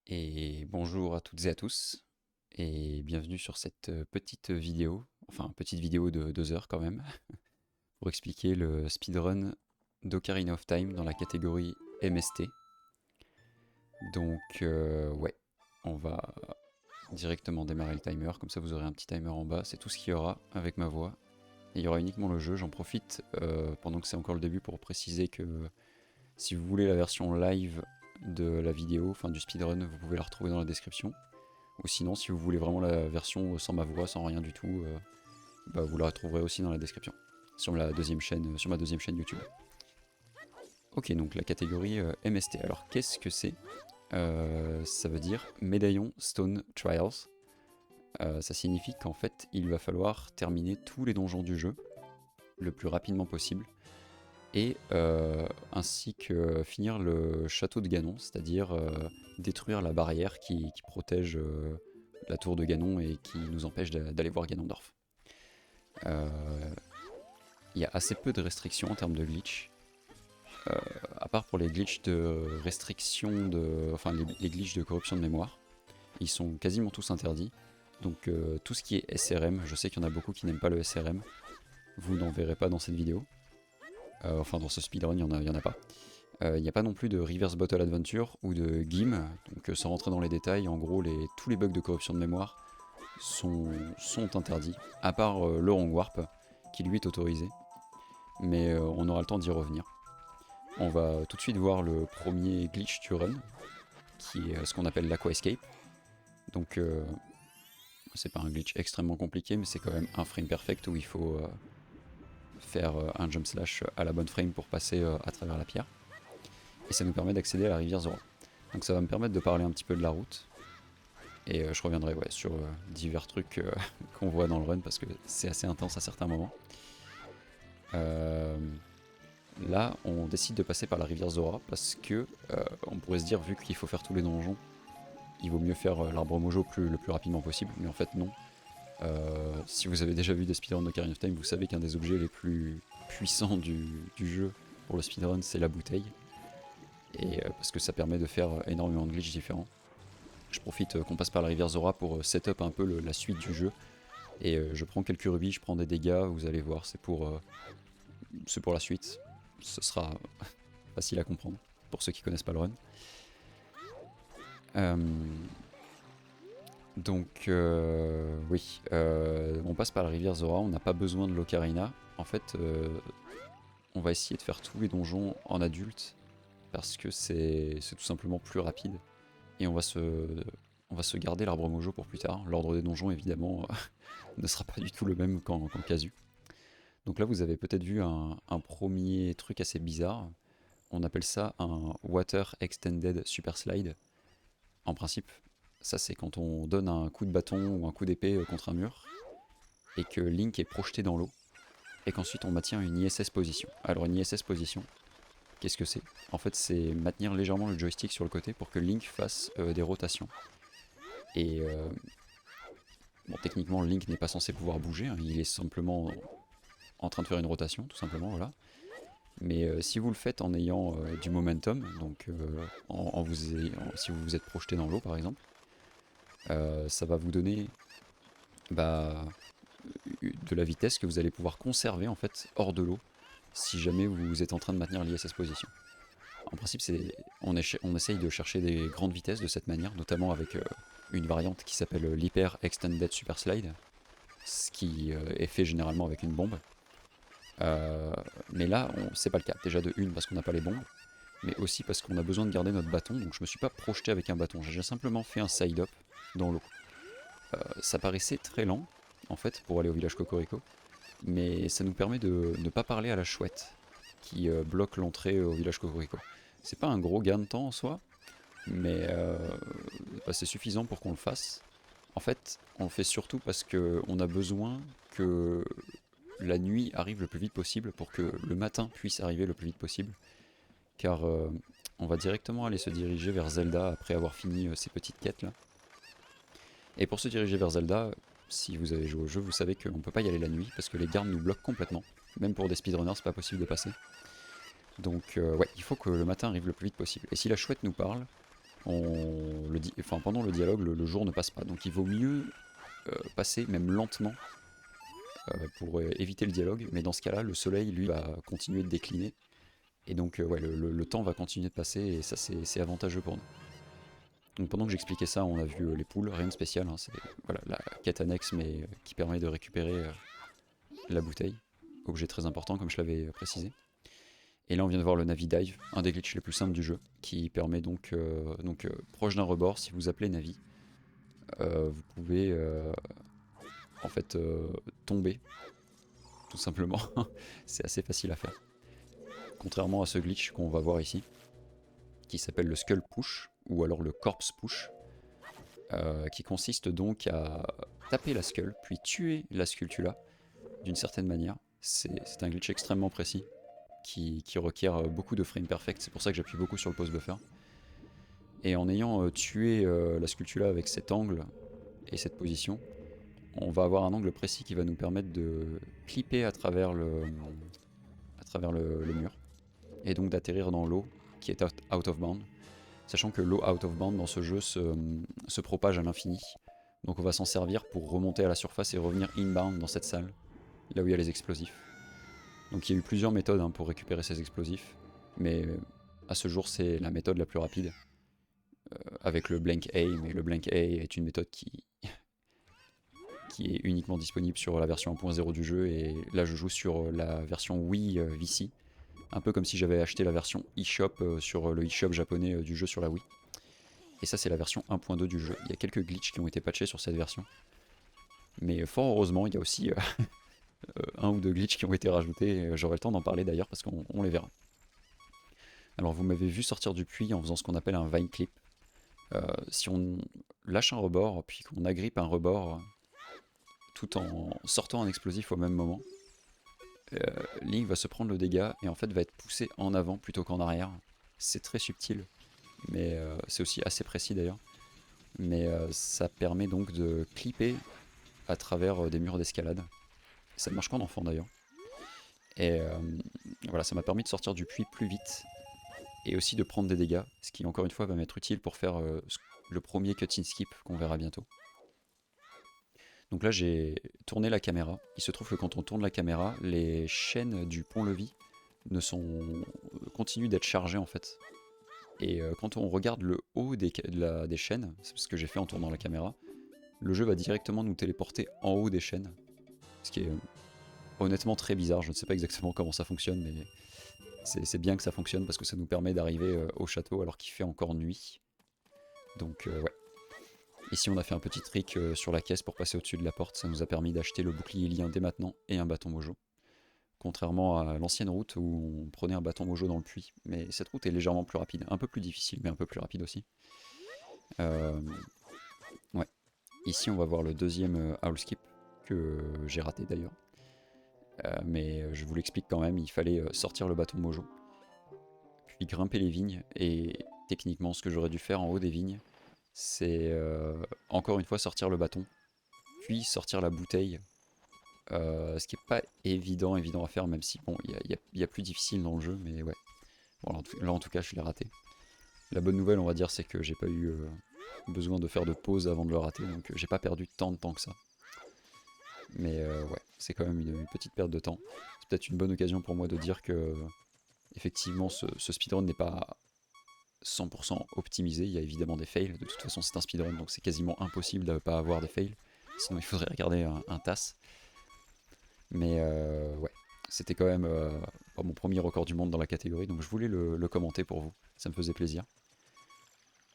Et bonjour à toutes et à tous, et bienvenue sur cette petite vidéo, enfin petite vidéo de 2 heures quand même, pour expliquer le speedrun d'Ocarina of Time dans la catégorie MST. Donc ouais, on va directement démarrer le timer, comme ça vous aurez un petit timer en bas, c'est tout ce qu'il y aura avec ma voix. Et il y aura uniquement le jeu, j'en profite pendant que c'est encore le début pour préciser que si vous voulez la version live de la vidéo, enfin du speedrun, vous pouvez la retrouver dans la description. Ou sinon, si vous voulez vraiment la version sans ma voix, sans rien du tout, bah, vous la retrouverez aussi dans la description. Sur la deuxième chaîne, sur ma deuxième chaîne YouTube. Ok, donc la catégorie MST. Alors, qu'est-ce que c'est Ça veut dire Médaillon Stone Trials. Ça signifie qu'en fait, il va falloir terminer tous les donjons du jeu le plus rapidement possible. Et ainsi que finir le château de Ganon, c'est-à-dire détruire la barrière qui protège la tour de Ganon et qui nous empêche d'aller voir Ganondorf. Il y a assez peu de restrictions en termes de glitch, à part pour les glitches de restriction, enfin les glitches de corruption de mémoire. Ils sont quasiment tous interdits. Donc tout ce qui est SRM, je sais qu'il y en a beaucoup qui n'aiment pas le SRM, vous n'en verrez pas dans cette vidéo. Enfin dans ce speedrun, il y en a pas. Il n'y a pas non plus de Reverse Bottle Adventure ou de GIM, donc sans rentrer dans les détails, en gros tous les bugs de corruption de mémoire sont interdits, à part le Wrong Warp, qui lui est autorisé, mais on aura le temps d'y revenir. On va tout de suite voir le premier glitch du run, qui est ce qu'on appelle l'Aqua Escape. Donc c'est pas un glitch extrêmement compliqué, mais c'est quand même un frame perfect où il faut faire un jump slash à la bonne frame pour passer à travers la pierre. Et ça nous permet d'accéder à la rivière Zora. Donc ça va me permettre de parler un petit peu de la route. Et je reviendrai sur divers trucs qu'on voit dans le run parce que c'est assez intense à certains moments. Là, on décide de passer par la rivière Zora parce que on pourrait se dire, vu qu'il faut faire tous les donjons, il vaut mieux faire l'arbre mojo le plus rapidement possible. Mais en fait, non. Si vous avez déjà vu des speedruns d'Ocarina of Time, vous savez qu'un des objets les plus puissants du jeu pour le speedrun, c'est la bouteille. Et parce que ça permet de faire énormément de glitches différents. Je profite qu'on passe par la rivière Zora pour setup un peu la suite du jeu. Et je prends quelques rubis, je prends des dégâts, vous allez voir, c'est pour la suite. Ce sera facile à comprendre pour ceux qui connaissent pas le run. Donc oui, on passe par la rivière Zora, on n'a pas besoin de l'Ocarina. En fait, on va essayer de faire tous les donjons en adulte parce que c'est tout simplement plus rapide. Et on va se garder l'arbre mojo pour plus tard. L'ordre des donjons, évidemment, ne sera pas du tout le même qu'en casu. Donc là, vous avez peut-être vu un premier truc assez bizarre. On appelle ça un Water Extended Super Slide. En principe, ça c'est quand on donne un coup de bâton ou un coup d'épée contre un mur et que Link est projeté dans l'eau et qu'ensuite on maintient une ISS position. Alors une ISS position, qu'est-ce que c'est? En fait, c'est maintenir légèrement le joystick sur le côté pour que Link fasse des rotations. Et bon, techniquement, Link n'est pas censé pouvoir bouger, hein, il est simplement en train de faire une rotation, tout simplement, voilà. Mais si vous le faites en ayant du momentum, donc si vous vous êtes projeté dans l'eau par exemple, ça va vous donner de la vitesse que vous allez pouvoir conserver en fait hors de l'eau si jamais vous êtes en train de maintenir l'ISS position. En principe, on essaye de chercher des grandes vitesses de cette manière, notamment avec une variante qui s'appelle l'Hyper Extended Super Slide, ce qui est fait généralement avec une bombe. Mais là, c'est pas le cas. Déjà de une, parce qu'on n'a pas les bombes, mais aussi parce qu'on a besoin de garder notre bâton, donc je me suis pas projeté avec un bâton, j'ai simplement fait un side-up dans l'eau. Ça paraissait très lent, en fait, pour aller au village Cocorico, mais ça nous permet de ne pas parler à la chouette qui bloque l'entrée au village Cocorico. C'est pas un gros gain de temps en soi, mais c'est suffisant pour qu'on le fasse. En fait, on le fait surtout parce qu'on a besoin que la nuit arrive le plus vite possible pour que le matin puisse arriver le plus vite possible. Car on va directement aller se diriger vers Zelda après avoir fini ces petites quêtes là. Et pour se diriger vers Zelda, si vous avez joué au jeu, vous savez qu'on ne peut pas y aller la nuit parce que les gardes nous bloquent complètement. Même pour des speedrunners, c'est pas possible de passer. Donc ouais, il faut que le matin arrive le plus vite possible. Et si la chouette nous parle, pendant le dialogue, le jour ne passe pas. Donc il vaut mieux passer même lentement pour éviter le dialogue, mais dans ce cas-là, le soleil, lui, va continuer de décliner, et donc ouais, le temps va continuer de passer, et ça c'est avantageux pour nous. Donc pendant que j'expliquais ça, on a vu les poules, rien de spécial, hein, c'est voilà, la quête annexe, mais qui permet de récupérer la bouteille, objet très important comme je l'avais précisé. Et là on vient de voir le Navi Dive, un des glitches les plus simples du jeu, qui permet donc, proche d'un rebord, si vous appelez Navi, vous pouvez en fait tomber, tout simplement. C'est assez facile à faire. Contrairement à ce glitch qu'on va voir ici, qui s'appelle le Skull Push, ou alors le Corpse Push, qui consiste donc à taper la skull, puis tuer la sculptula d'une certaine manière. C'est un glitch extrêmement précis, qui requiert beaucoup de frame perfect, c'est pour ça que j'appuie beaucoup sur le pause buffer. Et en ayant tué la sculptula avec cet angle et cette position, on va avoir un angle précis qui va nous permettre de clipper à travers le mur, et donc d'atterrir dans l'eau qui est out of bound, sachant que l'eau out of bound dans ce jeu se propage à l'infini. Donc on va s'en servir pour remonter à la surface et revenir inbound dans cette salle, là où il y a les explosifs. Donc il y a eu plusieurs méthodes pour récupérer ces explosifs, mais à ce jour c'est la méthode la plus rapide, avec le blank A, mais le blank A est une méthode qui est uniquement disponible sur la version 1.0 du jeu, et là je joue sur la version Wii VC, un peu comme si j'avais acheté la version eShop sur le eShop japonais du jeu sur la Wii. Et ça c'est la version 1.2 du jeu. Il y a quelques glitches qui ont été patchés sur cette version, mais fort heureusement il y a aussi un ou deux glitches qui ont été rajoutés, j'aurai le temps d'en parler d'ailleurs parce qu'on les verra. Alors vous m'avez vu sortir du puits en faisant ce qu'on appelle un vine clip. Si on lâche un rebord puis qu'on agrippe un rebord tout en sortant un explosif au même moment, Link va se prendre le dégât et en fait va être poussé en avant plutôt qu'en arrière. C'est très subtil, mais c'est aussi assez précis d'ailleurs. Mais ça permet donc de clipper à travers des murs d'escalade. Ça ne marche qu'en enfant d'ailleurs. Et voilà, ça m'a permis de sortir du puits plus vite et aussi de prendre des dégâts, ce qui encore une fois va m'être utile pour faire le premier cutscene skip qu'on verra bientôt. Donc là j'ai tourné la caméra. Il se trouve que quand on tourne la caméra, les chaînes du pont-levis continuent d'être chargées en fait. Et quand on regarde le haut des chaînes, c'est ce que j'ai fait en tournant la caméra, le jeu va directement nous téléporter en haut des chaînes. Ce qui est honnêtement très bizarre, je ne sais pas exactement comment ça fonctionne, mais c'est bien que ça fonctionne parce que ça nous permet d'arriver au château alors qu'il fait encore nuit. Donc ouais. Ici on a fait un petit trick sur la caisse pour passer au-dessus de la porte, ça nous a permis d'acheter le bouclier lien dès maintenant et un bâton mojo. Contrairement à l'ancienne route où on prenait un bâton mojo dans le puits, mais cette route est légèrement plus rapide, un peu plus difficile mais un peu plus rapide aussi. Ouais. Ici on va voir le deuxième howl skip que j'ai raté d'ailleurs. Mais je vous l'explique quand même, il fallait sortir le bâton mojo, puis grimper les vignes, et techniquement ce que j'aurais dû faire en haut des vignes, c'est encore une fois sortir le bâton, puis sortir la bouteille, ce qui n'est pas évident à faire, même si bon, il y a plus difficile dans le jeu, mais ouais. Bon, là en tout cas je l'ai raté. La bonne nouvelle on va dire c'est que j'ai pas eu besoin de faire de pause avant de le rater, donc j'ai pas perdu tant de temps que ça. Mais ouais, c'est quand même une petite perte de temps. C'est peut-être une bonne occasion pour moi de dire que effectivement ce speedrun n'est pas 100% optimisé, il y a évidemment des fails, de toute façon c'est un speedrun donc c'est quasiment impossible de ne pas avoir des fails, sinon il faudrait regarder un TAS. Mais ouais, c'était quand même mon premier record du monde dans la catégorie, donc je voulais le commenter pour vous, ça me faisait plaisir.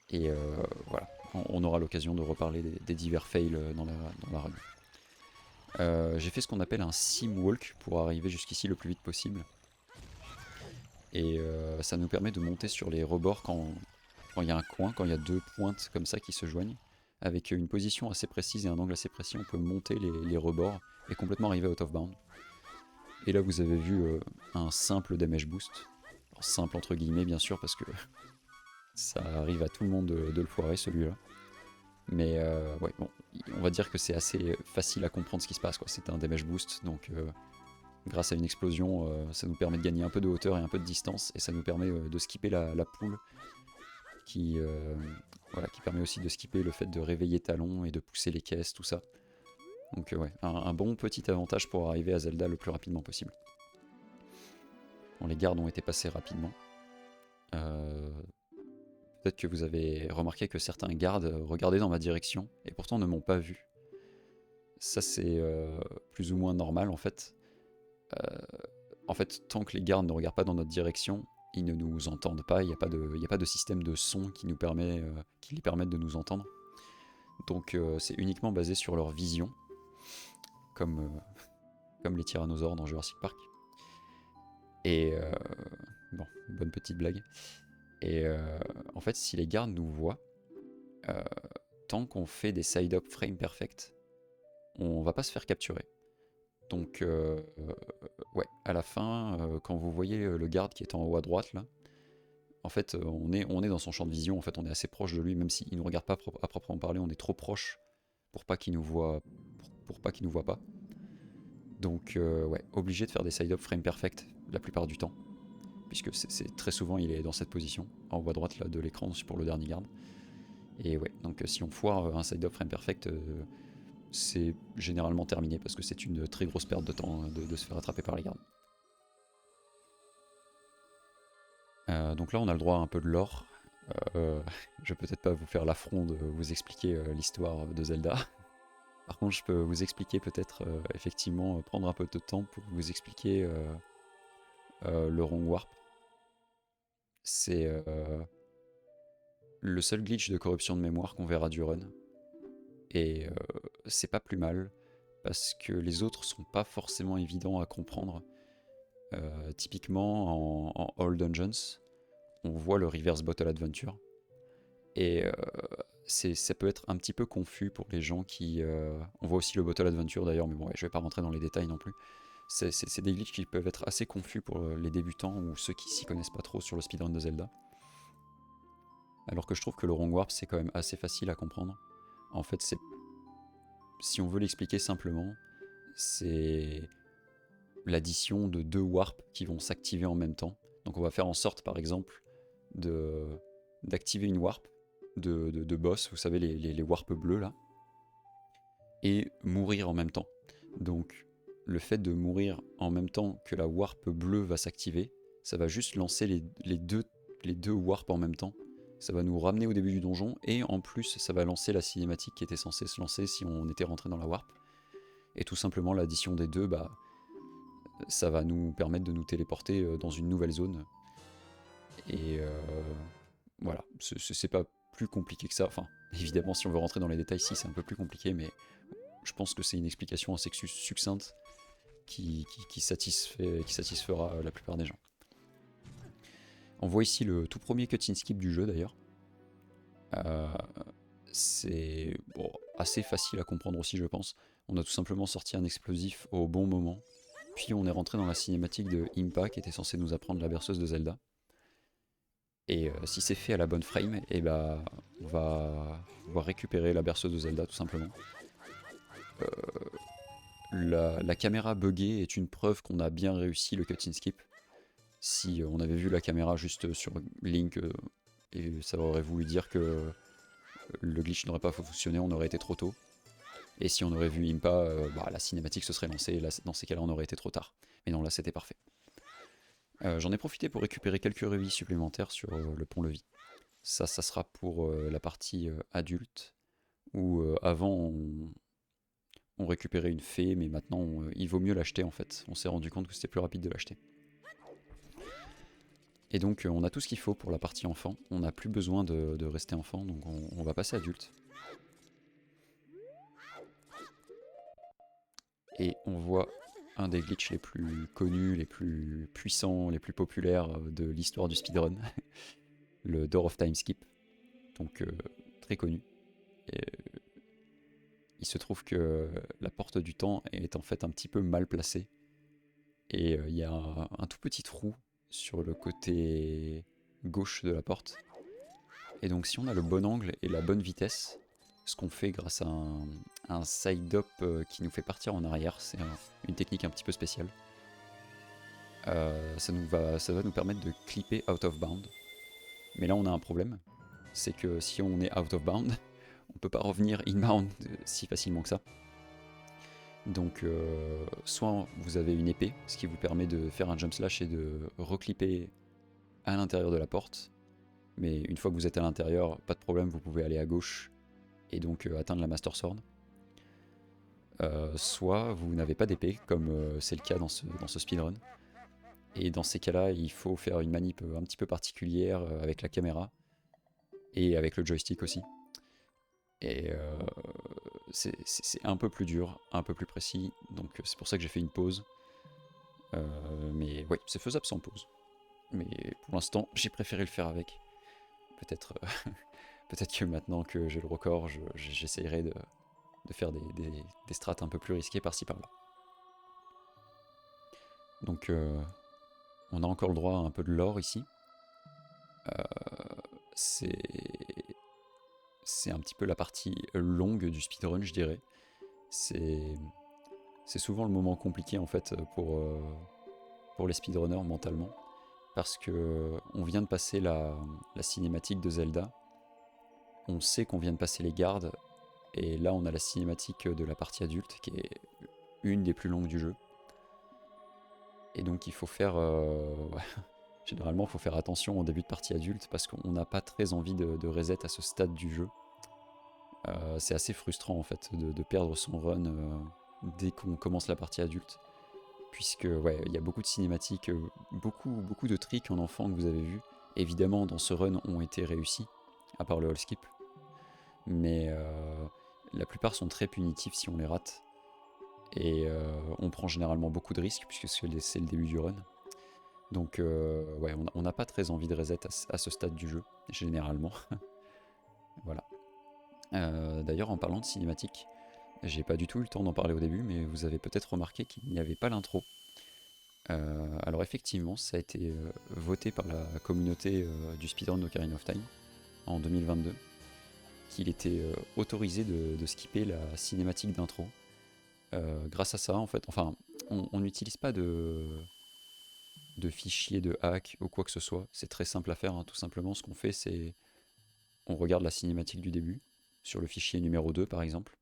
Et voilà, on aura l'occasion de reparler des divers fails dans la run. J'ai fait ce qu'on appelle un sim walk pour arriver jusqu'ici le plus vite possible. Et ça nous permet de monter sur les rebords quand il y a un coin, quand il y a deux pointes comme ça qui se joignent. Avec une position assez précise et un angle assez précis, on peut monter les rebords et complètement arriver out of bound. Et là vous avez vu un simple damage boost. Alors, simple entre guillemets bien sûr parce que ça arrive à tout le monde de le foirer celui-là. Mais ouais, bon, on va dire que c'est assez facile à comprendre ce qui se passe, quoi. C'est un damage boost, donc grâce à une explosion, ça nous permet de gagner un peu de hauteur et un peu de distance, et ça nous permet de skipper la poule voilà, qui permet aussi de skipper le fait de réveiller Talon et de pousser les caisses, tout ça. Donc ouais, un bon petit avantage pour arriver à Zelda le plus rapidement possible. Bon, les gardes ont été passés rapidement. Peut-être que vous avez remarqué que certains gardes regardaient dans ma direction et pourtant ne m'ont pas vu. Ça c'est plus ou moins normal en fait. En fait, tant que les gardes ne regardent pas dans notre direction, ils ne nous entendent pas, il n'y a pas de système de son qui, qui les permette de nous entendre. Donc c'est uniquement basé sur leur vision, comme les tyrannosaures dans Jurassic Park. Et bon, bonne petite blague. Et en fait, si les gardes nous voient, tant qu'on fait des side-up frame perfect, on va pas se faire capturer. Donc ouais, à la fin, quand vous voyez le garde qui est en haut à droite là, en fait on est dans son champ de vision, en fait on est assez proche de lui, même s'il ne nous regarde pas à proprement parler, on est trop proche pour pas qu'il nous voit, pour pas qu'il nous voit pas. Donc ouais, obligé de faire des side-up frame perfect la plupart du temps, puisque c'est très souvent il est dans cette position, en haut à droite là, de l'écran pour le dernier garde. Et ouais, donc si on foire un side-up frame perfect, c'est généralement terminé parce que c'est une très grosse perte de temps de se faire attraper par les gardes. Donc là on a le droit à un peu de lore. Je vais peut-être pas vous faire l'affront de vous expliquer l'histoire de Zelda. Par contre je peux vous expliquer peut-être effectivement prendre un peu de temps pour vous expliquer le Wrong Warp. C'est le seul glitch de corruption de mémoire qu'on verra du run. Et c'est pas plus mal, parce que les autres sont pas forcément évidents à comprendre. Typiquement en All Dungeons, on voit le Reverse Bottle Adventure. Et ça peut être un petit peu confus pour les gens qui... on voit aussi le Bottle Adventure d'ailleurs, mais bon, ouais, je vais pas rentrer dans les détails non plus. C'est des glitches qui peuvent être assez confus pour les débutants ou ceux qui s'y connaissent pas trop sur le speedrun de Zelda. Alors que je trouve que le Wrong Warp c'est quand même assez facile à comprendre. En fait, si on veut l'expliquer simplement, c'est l'addition de deux warps qui vont s'activer en même temps. Donc on va faire en sorte, par exemple, d'activer une warp de boss, vous savez, les warps bleus là, et mourir en même temps. Donc le fait de mourir en même temps que la warp bleue va s'activer, ça va juste lancer les deux warps en même temps. Ça va nous ramener au début du donjon, et en plus ça va lancer la cinématique qui était censée se lancer si on était rentré dans la warp. Et tout simplement l'addition des deux, bah, ça va nous permettre de nous téléporter dans une nouvelle zone. Et voilà, c'est pas plus compliqué que ça. Enfin, évidemment si on veut rentrer dans les détails, si c'est un peu plus compliqué, mais je pense que c'est une explication assez succincte qui satisfera la plupart des gens. On voit ici le tout premier cutscene skip du jeu d'ailleurs. C'est bon, assez facile à comprendre aussi je pense. On a tout simplement sorti un explosif au bon moment, puis on est rentré dans la cinématique de Impa qui était censé nous apprendre la berceuse de Zelda. Et si c'est fait à la bonne frame, et bah, on va récupérer la berceuse de Zelda tout simplement. La caméra buggée est une preuve qu'on a bien réussi le cutscene skip. Si on avait vu la caméra juste sur Link, et ça aurait voulu dire que le glitch n'aurait pas fonctionné, on aurait été trop tôt. Et si on aurait vu Impa, bah, la cinématique se serait lancée, et là, dans ces cas-là on aurait été trop tard. Mais non, là c'était parfait. J'en ai profité pour récupérer quelques rubis supplémentaires sur le pont-levis. Ça sera pour la partie adulte, où avant on récupérait une fée, mais maintenant il vaut mieux l'acheter en fait. On s'est rendu compte que c'était plus rapide de l'acheter. Et donc on a tout ce qu'il faut pour la partie enfant, on n'a plus besoin de rester enfant, donc on va passer adulte. Et on voit un des glitches les plus connus, les plus puissants, les plus populaires de l'histoire du speedrun, le Door of Time Skip, donc très connu. Et il se trouve que la porte du temps est en fait un petit peu mal placée, et il y a un tout petit trou sur le côté gauche de la porte. Et donc si on a le bon angle et la bonne vitesse, ce qu'on fait grâce à un side-up qui nous fait partir en arrière, c'est une technique un petit peu spéciale. Ça va nous permettre de clipper out of bound. Mais là on a un problème, c'est que si on est out of bound, on peut pas revenir inbound si facilement que ça. Donc soit vous avez une épée, ce qui vous permet de faire un jump slash et de reclipper à l'intérieur de la porte. Mais une fois que vous êtes à l'intérieur, pas de problème, vous pouvez aller à gauche et donc atteindre la Master Sword. Soit vous n'avez pas d'épée, comme c'est le cas dans ce speedrun. Et dans ces cas-là, il faut faire une manip un petit peu particulière avec la caméra et avec le joystick aussi. Et c'est un peu plus dur, un peu plus précis, donc c'est pour ça que j'ai fait une pause. Mais ouais, c'est faisable sans pause. Mais pour l'instant, j'ai préféré le faire avec. Peut-être peut-être que maintenant que j'ai le record, j'essayerai de faire des strats un peu plus risqués par-ci par-là. Donc on a encore le droit à un peu de lore ici. C'est un petit peu la partie longue du speedrun, je dirais. C'est souvent le moment compliqué en fait pour les speedrunners mentalement. Parce que on vient de passer la cinématique de Zelda. On sait qu'on vient de passer les gardes. Et là on a la cinématique de la partie adulte qui est une des plus longues du jeu. Et donc il faut faire... généralement il faut faire attention au début de partie adulte parce qu'on n'a pas très envie de reset à ce stade du jeu. C'est assez frustrant en fait de perdre son run dès qu'on commence la partie adulte. Puisque ouais, il y a beaucoup de cinématiques, beaucoup de tricks en enfant que vous avez vu. Évidemment dans ce run ont été réussis, à part le all skip. Mais la plupart sont très punitifs si on les rate. Et on prend généralement beaucoup de risques puisque c'est le début du run. Donc ouais, on n'a pas très envie de reset à ce stade du jeu, généralement. Voilà. D'ailleurs en parlant de cinématique, j'ai pas du tout eu le temps d'en parler au début, mais vous avez peut-être remarqué qu'il n'y avait pas l'intro. Alors effectivement, ça a été voté par la communauté du speedrun d'Ocarina of Time en 2022, qu'il était autorisé de skipper la cinématique d'intro. Grâce à ça, en fait, enfin, on n'utilise pas de fichiers de hack ou quoi que ce soit. C'est très simple à faire, hein. Tout simplement, ce qu'on fait, c'est on regarde la cinématique du début, sur le fichier numéro 2 par exemple.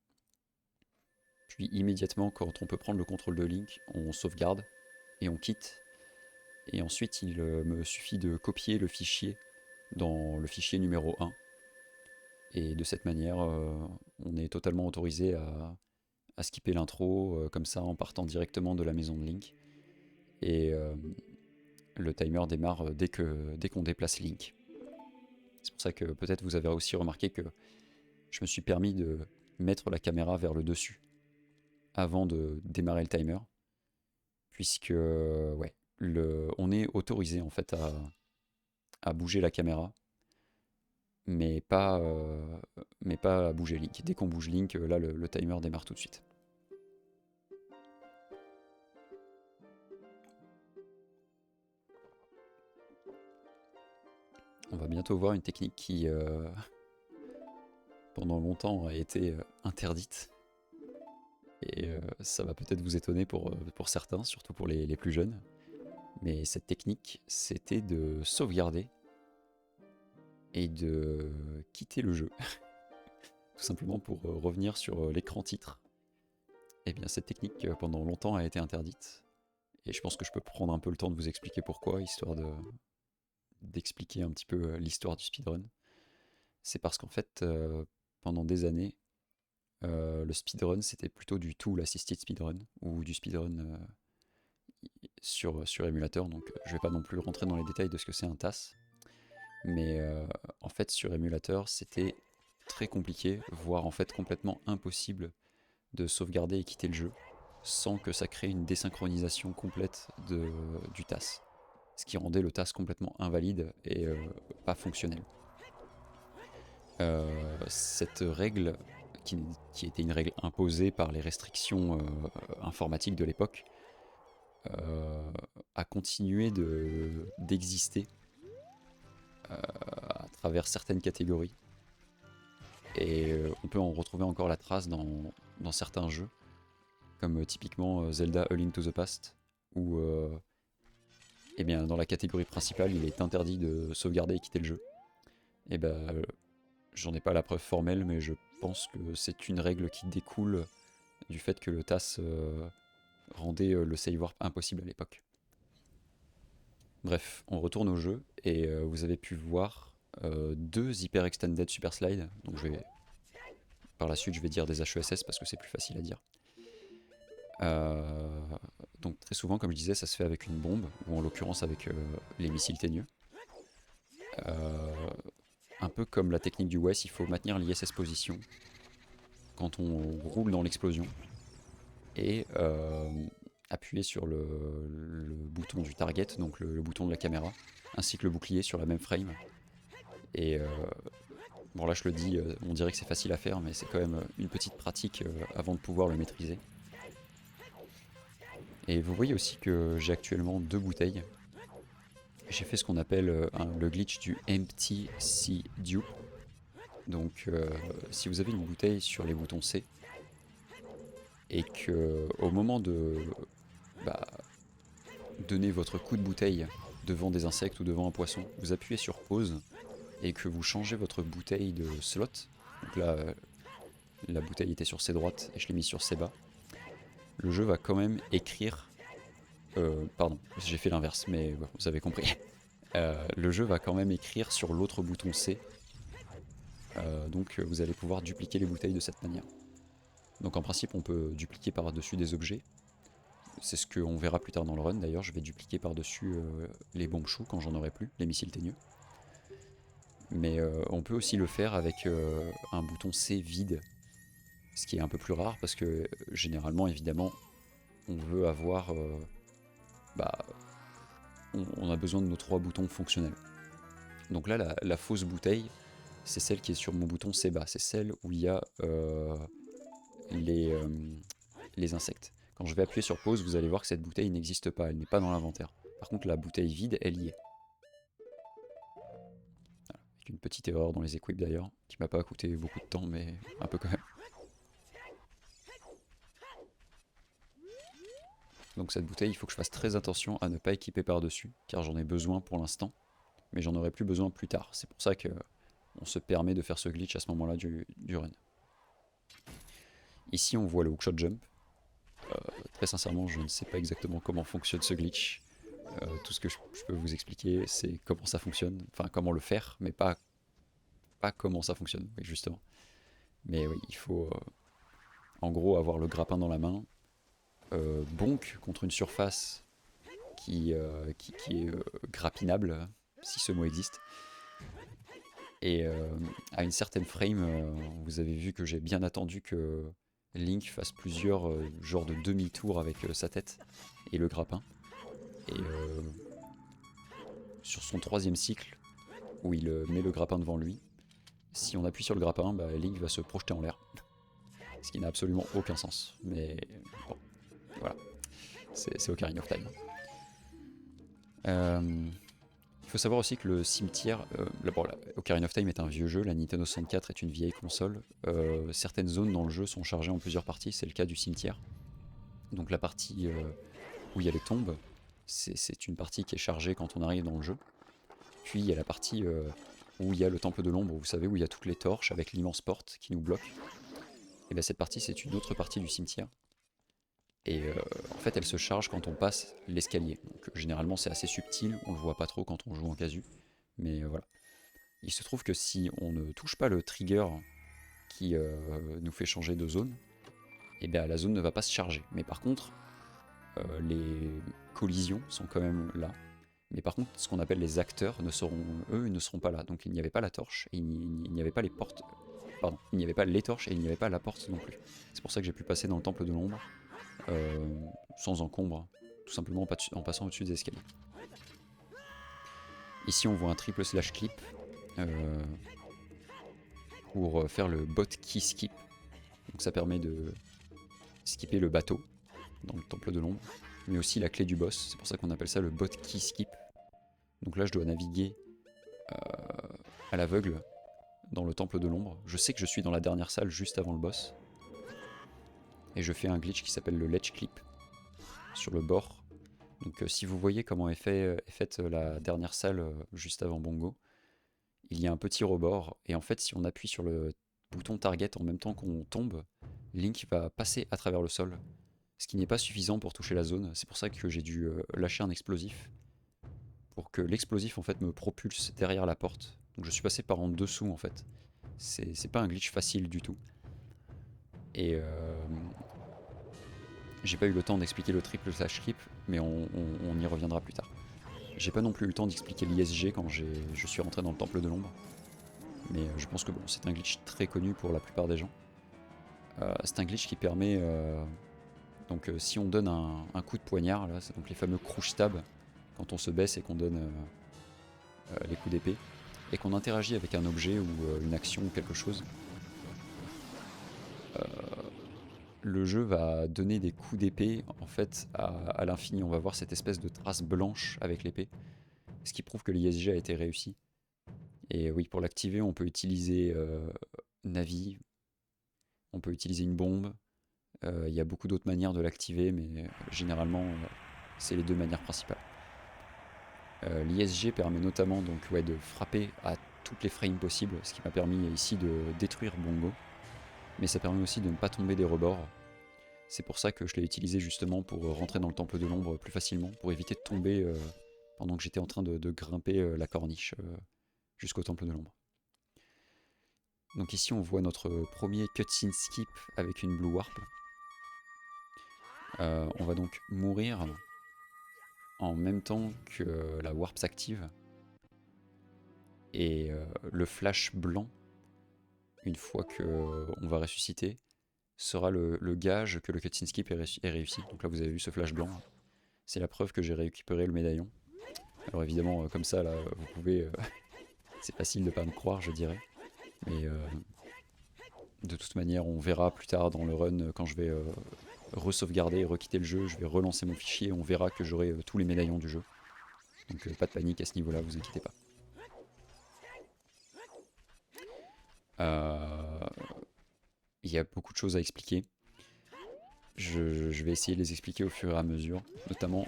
Puis immédiatement, quand on peut prendre le contrôle de Link, on sauvegarde et on quitte. Et ensuite, il me suffit de copier le fichier dans le fichier numéro 1. Et de cette manière, on est totalement autorisé à skipper l'intro, comme ça, en partant directement de la maison de Link. Et le timer démarre dès qu'on déplace Link. C'est pour ça que peut-être vous avez aussi remarqué que je me suis permis de mettre la caméra vers le dessus avant de démarrer le timer. Puisque, ouais, on est autorisé en fait à bouger la caméra, mais pas à bouger Link. Dès qu'on bouge Link, là le timer démarre tout de suite. On va bientôt voir une technique qui pendant longtemps a été interdite. Et ça va peut-être vous étonner pour certains, surtout pour les plus jeunes. Mais cette technique, c'était de sauvegarder et de quitter le jeu. Tout simplement pour revenir sur l'écran titre. Et bien cette technique pendant longtemps a été interdite. Et je pense que je peux prendre un peu le temps de vous expliquer pourquoi, histoire d'expliquer un petit peu l'histoire du speedrun. C'est parce qu'en fait, pendant des années, le speedrun c'était plutôt du tool assisted speedrun, ou du speedrun sur émulateur, donc je vais pas non plus rentrer dans les détails de ce que c'est un TAS. Mais en fait sur émulateur c'était très compliqué, voire en fait complètement impossible de sauvegarder et quitter le jeu sans que ça crée une désynchronisation complète du TAS. Ce qui rendait le TAS complètement invalide et pas fonctionnel. Cette règle, qui était une règle imposée par les restrictions informatiques de l'époque, a continué d'exister à travers certaines catégories. Et on peut en retrouver encore la trace dans certains jeux, comme typiquement Zelda A Link to the Past, où eh bien, dans la catégorie principale, il est interdit de sauvegarder et quitter le jeu. Et bah j'en ai pas la preuve formelle, mais je pense que c'est une règle qui découle du fait que le TAS rendait le save warp impossible à l'époque. Bref, on retourne au jeu et vous avez pu voir 2 hyper extended super slide. Donc par la suite je vais dire des HESS parce que c'est plus facile à dire. Donc très souvent, comme je disais, ça se fait avec une bombe, ou en l'occurrence avec les missiles teigneux. Un peu comme la technique du WES, il faut maintenir l'ISS position quand on roule dans l'explosion et appuyer sur le bouton du target, donc le bouton de la caméra, ainsi que le bouclier sur la même frame. Et bon là je le dis, on dirait que c'est facile à faire, mais c'est quand même une petite pratique avant de pouvoir le maîtriser. Et vous voyez aussi que j'ai actuellement 2 bouteilles. J'ai fait ce qu'on appelle le glitch du Empty Sea Dupe. Donc si vous avez une bouteille sur les boutons C, et que au moment de donner votre coup de bouteille devant des insectes ou devant un poisson, vous appuyez sur pause et que vous changez votre bouteille de slot. Donc là, la bouteille était sur C droite et je l'ai mise sur C bas. Le jeu va quand même écrire... pardon, j'ai fait l'inverse, mais bon, vous avez compris. Le jeu va quand même écrire sur l'autre bouton C. Donc vous allez pouvoir dupliquer les bouteilles de cette manière. Donc en principe, on peut dupliquer par-dessus des objets. C'est ce qu'on verra plus tard dans le run d'ailleurs. Je vais dupliquer par-dessus les bombes choux quand j'en aurai plus, les missiles teigneux. Mais on peut aussi le faire avec un bouton C vide. Ce qui est un peu plus rare parce que généralement, évidemment, on veut avoir... on a besoin de nos 3 boutons fonctionnels. Donc là, la fausse bouteille, c'est celle qui est sur mon bouton C bas. C'est celle où il y a les insectes. Quand je vais appuyer sur pause, vous allez voir que cette bouteille n'existe pas, elle n'est pas dans l'inventaire. Par contre, la bouteille vide, elle y est. Voilà. Avec une petite erreur dans les equips d'ailleurs, qui m'a pas coûté beaucoup de temps, mais un peu quand même. Donc cette bouteille, il faut que je fasse très attention à ne pas équiper par-dessus, car j'en ai besoin pour l'instant, mais j'en aurai plus besoin plus tard. C'est pour ça que on se permet de faire ce glitch à ce moment-là du run. Ici, on voit le hookshot jump. Très sincèrement, je ne sais pas exactement comment fonctionne ce glitch. Tout ce que je peux vous expliquer, c'est comment ça fonctionne, enfin comment le faire, mais pas comment ça fonctionne, oui, justement. Mais oui, il faut en gros avoir le grappin dans la main, bonk contre une surface qui est grappinable, si ce mot existe. Et à une certaine frame, vous avez vu que j'ai bien attendu que Link fasse plusieurs genres de demi-tours avec sa tête et le grappin. Et sur son 3e cycle, où il met le grappin devant lui, si on appuie sur le grappin, Link va se projeter en l'air. Ce qui n'a absolument aucun sens. Mais bon, voilà. C'est Ocarina of Time. Il faut savoir aussi que le cimetière... Ocarina of Time est un vieux jeu, la Nintendo 64 est une vieille console. Certaines zones dans le jeu sont chargées en plusieurs parties, c'est le cas du cimetière. Donc la partie où il y a les tombes, c'est une partie qui est chargée quand on arrive dans le jeu. Puis il y a la partie où il y a le temple de l'ombre, vous savez, où il y a toutes les torches avec l'immense porte qui nous bloque. Et bien cette partie, c'est une autre partie du cimetière. Et en fait, elle se charge quand on passe l'escalier. Donc généralement, c'est assez subtil, on le voit pas trop quand on joue en casu. Mais voilà. Il se trouve que si on ne touche pas le trigger qui nous fait changer de zone, et bien la zone ne va pas se charger. Mais par contre, les collisions sont quand même là. Mais par contre, ce qu'on appelle les acteurs, eux, ne seront pas là. Donc il n'y avait pas la torche, et il n'y avait pas les portes... Pardon, il n'y avait pas les torches et il n'y avait pas la porte non plus. C'est pour ça que j'ai pu passer dans le temple de l'ombre, sans encombre, tout simplement en passant au-dessus des escaliers. Ici on voit un triple slash clip pour faire le bot key skip. Donc ça permet de skipper le bateau dans le temple de l'ombre, mais aussi la clé du boss, c'est pour ça qu'on appelle ça le bot key skip. Donc là je dois naviguer à l'aveugle dans le temple de l'ombre. Je sais que je suis dans la dernière salle juste avant le boss. Et je fais un glitch qui s'appelle le ledge clip sur le bord. Donc si vous voyez comment est faite la dernière salle juste avant Bongo, il y a un petit rebord, et en fait si on appuie sur le bouton target en même temps qu'on tombe, Link va passer à travers le sol, ce qui n'est pas suffisant pour toucher la zone. C'est pour ça que j'ai dû lâcher un explosif, pour que l'explosif en fait me propulse derrière la porte. Donc je suis passé par en dessous en fait. C'est pas un glitch facile du tout. Et j'ai pas eu le temps d'expliquer le triple slash creep, mais on y reviendra plus tard. J'ai pas non plus eu le temps d'expliquer l'ISG quand je suis rentré dans le temple de l'ombre. Mais je pense que bon, c'est un glitch très connu pour la plupart des gens. C'est un glitch qui permet... donc si on donne un coup de poignard, là, c'est donc les fameux crouch stab, quand on se baisse et qu'on donne les coups d'épée, et qu'on interagit avec un objet ou une action ou quelque chose, le jeu va donner des coups d'épée en fait à l'infini. On va voir cette espèce de trace blanche avec l'épée, ce qui prouve que l'ISG a été réussi. Et oui, pour l'activer, on peut utiliser Navi, on peut utiliser une bombe. Il y a beaucoup d'autres manières de l'activer, mais généralement, c'est les deux manières principales. L'ISG permet notamment donc, de frapper à toutes les frames possibles, ce qui m'a permis ici de détruire Bongo. Mais ça permet aussi de ne pas tomber des rebords. C'est pour ça que je l'ai utilisé justement pour rentrer dans le temple de l'ombre plus facilement, pour éviter de tomber pendant que j'étais en train de grimper la corniche jusqu'au temple de l'ombre. Donc ici on voit notre premier cutscene skip avec une Blue Warp. On va donc mourir en même temps que la Warp s'active. Et le flash blanc, une fois qu'on va ressusciter, sera le gage que le cutscene skip est réussi. Donc là vous avez vu ce flash blanc, c'est la preuve que j'ai récupéré le médaillon. Alors évidemment comme ça là vous pouvez, c'est facile de pas me croire je dirais, mais de toute manière on verra plus tard dans le run quand je vais re-sauvegarder et requitter le jeu, je vais relancer mon fichier et on verra que j'aurai tous les médaillons du jeu. Donc pas de panique à ce niveau là, vous inquiétez pas. Il y a beaucoup de choses à expliquer. Je vais essayer de les expliquer au fur et à mesure. Notamment,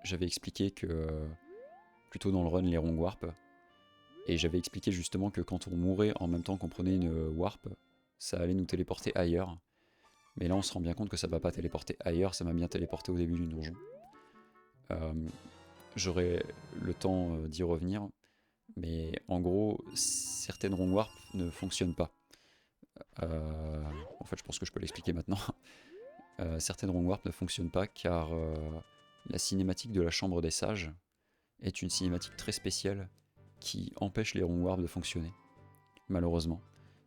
j'avais expliqué que, plutôt dans le run, les ronds warp. Et j'avais expliqué justement que quand on mourait en même temps qu'on prenait une warp, ça allait nous téléporter ailleurs. Mais là, on se rend bien compte que ça ne va pas téléporter ailleurs, ça m'a bien téléporté au début du donjon. J'aurai le temps d'y revenir. Mais en gros, certaines ronds warp ne fonctionnent pas. En fait, je pense que je peux l'expliquer maintenant. Certaines ronds warp ne fonctionnent pas car la cinématique de la chambre des sages est une cinématique très spéciale qui empêche les ronds warp de fonctionner, malheureusement.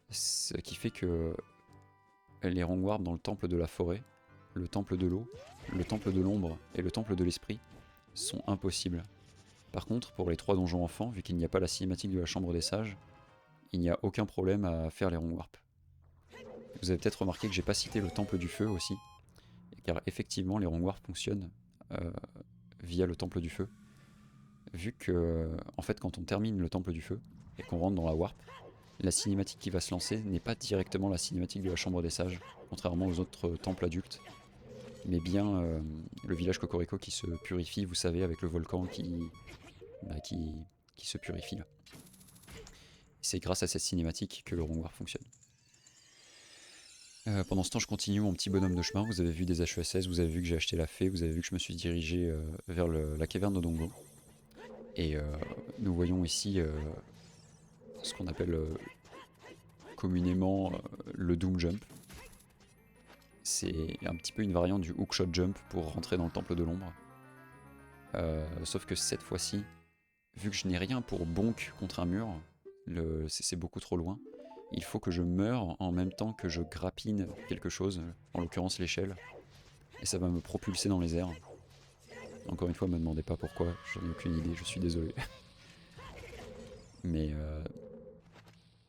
Ce qui fait que les ronds warp dans le temple de la forêt, le temple de l'eau, le temple de l'ombre et le temple de l'esprit sont impossibles. Par contre, pour les 3 donjons enfants, vu qu'il n'y a pas la cinématique de la chambre des sages, il n'y a aucun problème à faire les ronds warp. Vous avez peut-être remarqué que j'ai pas cité le temple du feu aussi, car effectivement les ronds warp fonctionnent via le temple du feu, vu que en fait quand on termine le temple du feu et qu'on rentre dans la warp, la cinématique qui va se lancer n'est pas directement la cinématique de la chambre des sages, contrairement aux autres temples adultes, mais bien le village Cocorico qui se purifie, vous savez, avec le volcan qui se purifie là. C'est grâce à cette cinématique que le rond warp fonctionne. Pendant ce temps, je continue mon petit bonhomme de chemin. Vous avez vu des HESS, vous avez vu que j'ai acheté la fée, vous avez vu que je me suis dirigé vers la caverne de Dongo. Et nous voyons ici ce qu'on appelle communément le Doom Jump. C'est un petit peu une variante du Hookshot Jump pour rentrer dans le temple de l'ombre. Sauf que cette fois-ci, vu que je n'ai rien pour bonk contre un mur, c'est beaucoup trop loin. Il faut que je meure en même temps que je grappine quelque chose, en l'occurrence l'échelle, et ça va me propulser dans les airs. Encore une fois, ne me demandez pas pourquoi, j'en ai aucune idée, je suis désolé. Mais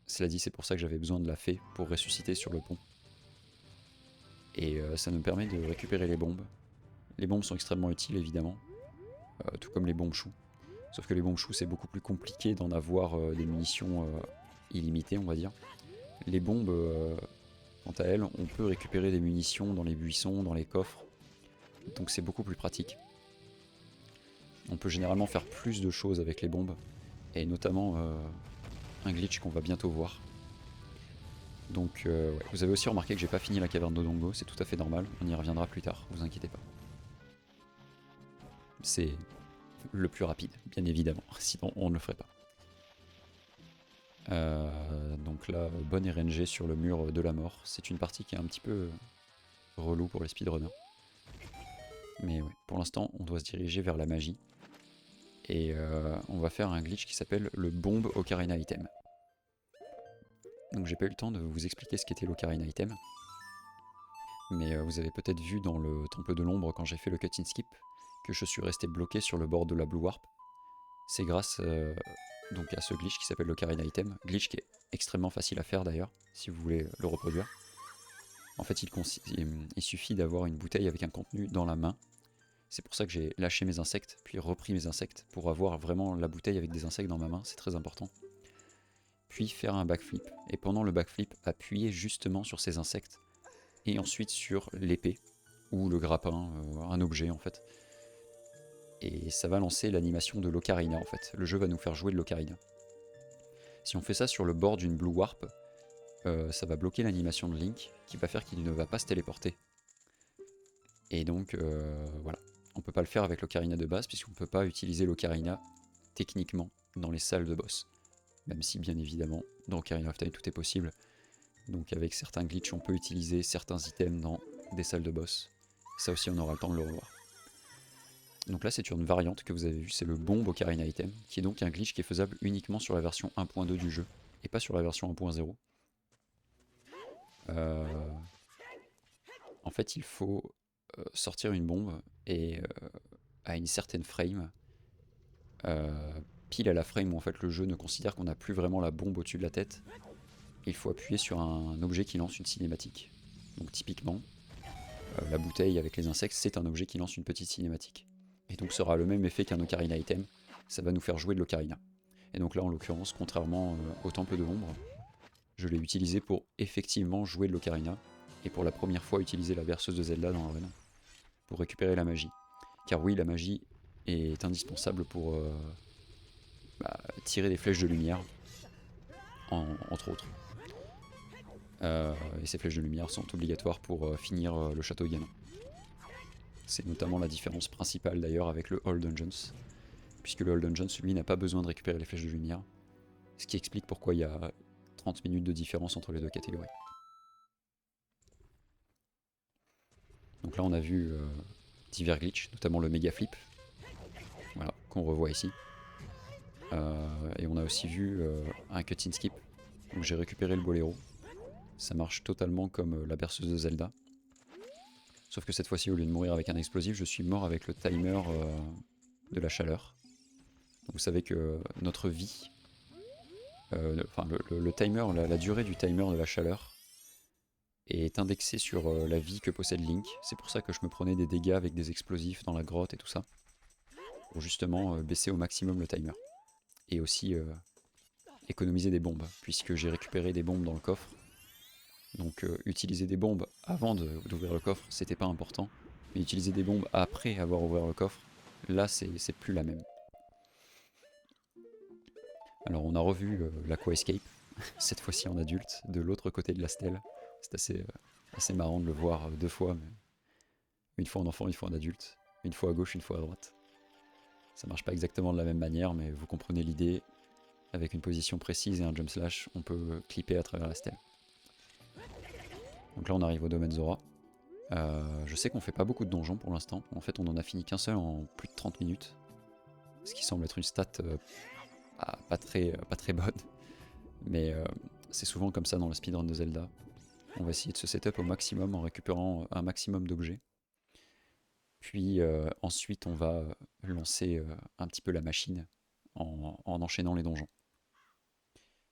cela dit, c'est pour ça que j'avais besoin de la fée pour ressusciter sur le pont. Et ça nous permet de récupérer les bombes. Les bombes sont extrêmement utiles évidemment, tout comme les bombes choux. Sauf que les bombes choux c'est beaucoup plus compliqué d'en avoir des munitions illimitées on va dire. Les bombes, quant à elles, on peut récupérer des munitions dans les buissons, dans les coffres, donc c'est beaucoup plus pratique. On peut généralement faire plus de choses avec les bombes, et notamment un glitch qu'on va bientôt voir. Donc ouais. Vous avez aussi remarqué que j'ai pas fini la caverne d'Odongo, c'est tout à fait normal, on y reviendra plus tard, vous inquiétez pas. C'est le plus rapide, bien évidemment, sinon on ne le ferait pas. Donc là, bonne RNG sur le mur de la mort. C'est une partie qui est un petit peu relou pour les speedrunners. Mais ouais, pour l'instant, on doit se diriger vers la magie. Et on va faire un glitch qui s'appelle le bombe Ocarina Item. Donc j'ai pas eu le temps de vous expliquer ce qu'était l'Ocarina Item. Mais vous avez peut-être vu dans le temple de l'ombre quand j'ai fait le cut-in skip que je suis resté bloqué sur le bord de la Blue Warp. C'est grâce donc à ce glitch qui s'appelle l'Ocarina Item. Glitch qui est extrêmement facile à faire d'ailleurs, si vous voulez le reproduire. En fait, il suffit d'avoir une bouteille avec un contenu dans la main. C'est pour ça que j'ai lâché mes insectes, puis repris mes insectes, pour avoir vraiment la bouteille avec des insectes dans ma main, c'est très important. Puis faire un backflip, et pendant le backflip, appuyer justement sur ces insectes, et ensuite sur l'épée, ou le grappin, un objet en fait. Et ça va lancer l'animation de l'Ocarina en fait. Le jeu va nous faire jouer de l'Ocarina. Si on fait ça sur le bord d'une Blue Warp, ça va bloquer l'animation de Link, qui va faire qu'il ne va pas se téléporter. Et donc voilà, on peut pas le faire avec l'Ocarina de base, puisqu'on peut pas utiliser l'Ocarina techniquement dans les salles de boss. Même si bien évidemment, dans Ocarina of Time tout est possible. Donc avec certains glitches, on peut utiliser certains items dans des salles de boss. Ça aussi, on aura le temps de le revoir. Donc là, c'est une variante que vous avez vue, c'est le bombe Ocarina Item, qui est donc un glitch qui est faisable uniquement sur la version 1.2 du jeu, et pas sur la version 1.0. En fait, il faut sortir une bombe, et à une certaine frame, pile à la frame où en fait le jeu ne considère qu'on n'a plus vraiment la bombe au-dessus de la tête, il faut appuyer sur un objet qui lance une cinématique. Donc typiquement, la bouteille avec les insectes, c'est un objet qui lance une petite cinématique. Et donc ça aura le même effet qu'un Ocarina Item, ça va nous faire jouer de l'Ocarina. Et donc là en l'occurrence, contrairement au Temple de l'Ombre, je l'ai utilisé pour effectivement jouer de l'Ocarina, et pour la première fois utiliser la berceuse de Zelda dans la run, pour récupérer la magie. Car oui, la magie est indispensable pour tirer des flèches de lumière, entre autres. Et ces flèches de lumière sont obligatoires pour finir le château Ganon. C'est notamment la différence principale d'ailleurs avec le All Dungeons, puisque le All Dungeons, lui, n'a pas besoin de récupérer les flèches de lumière, ce qui explique pourquoi il y a 30 minutes de différence entre les deux catégories. Donc là on a vu divers glitches, notamment le méga flip, voilà, qu'on revoit ici. Et on a aussi vu un cut-in skip, où j'ai récupéré le boléro. Ça marche totalement comme la berceuse de Zelda. Sauf que cette fois-ci, au lieu de mourir avec un explosif, je suis mort avec le timer de la chaleur. Donc vous savez que notre vie, le timer, la durée du timer de la chaleur est indexée sur la vie que possède Link. C'est pour ça que je me prenais des dégâts avec des explosifs dans la grotte et tout ça. Pour justement baisser au maximum le timer. Et aussi économiser des bombes, puisque j'ai récupéré des bombes dans le coffre. Donc utiliser des bombes avant d'ouvrir le coffre, c'était pas important. Mais utiliser des bombes après avoir ouvert le coffre, là c'est plus la même. Alors on a revu l'Aqua Escape, cette fois-ci en adulte, de l'autre côté de la stèle. C'est assez marrant de le voir deux fois, mais une fois en enfant, une fois en adulte. Une fois à gauche, une fois à droite. Ça marche pas exactement de la même manière, mais vous comprenez l'idée. Avec une position précise et un jump slash, on peut clipper à travers la stèle. Donc là on arrive au domaine Zora. Je sais qu'on fait pas beaucoup de donjons pour l'instant. En fait on en a fini qu'un seul en plus de 30 minutes. Ce qui semble être une stat pas très bonne. Mais c'est souvent comme ça dans le speedrun de Zelda. On va essayer de se setup au maximum en récupérant un maximum d'objets. Puis ensuite on va lancer un petit peu la machine en enchaînant les donjons.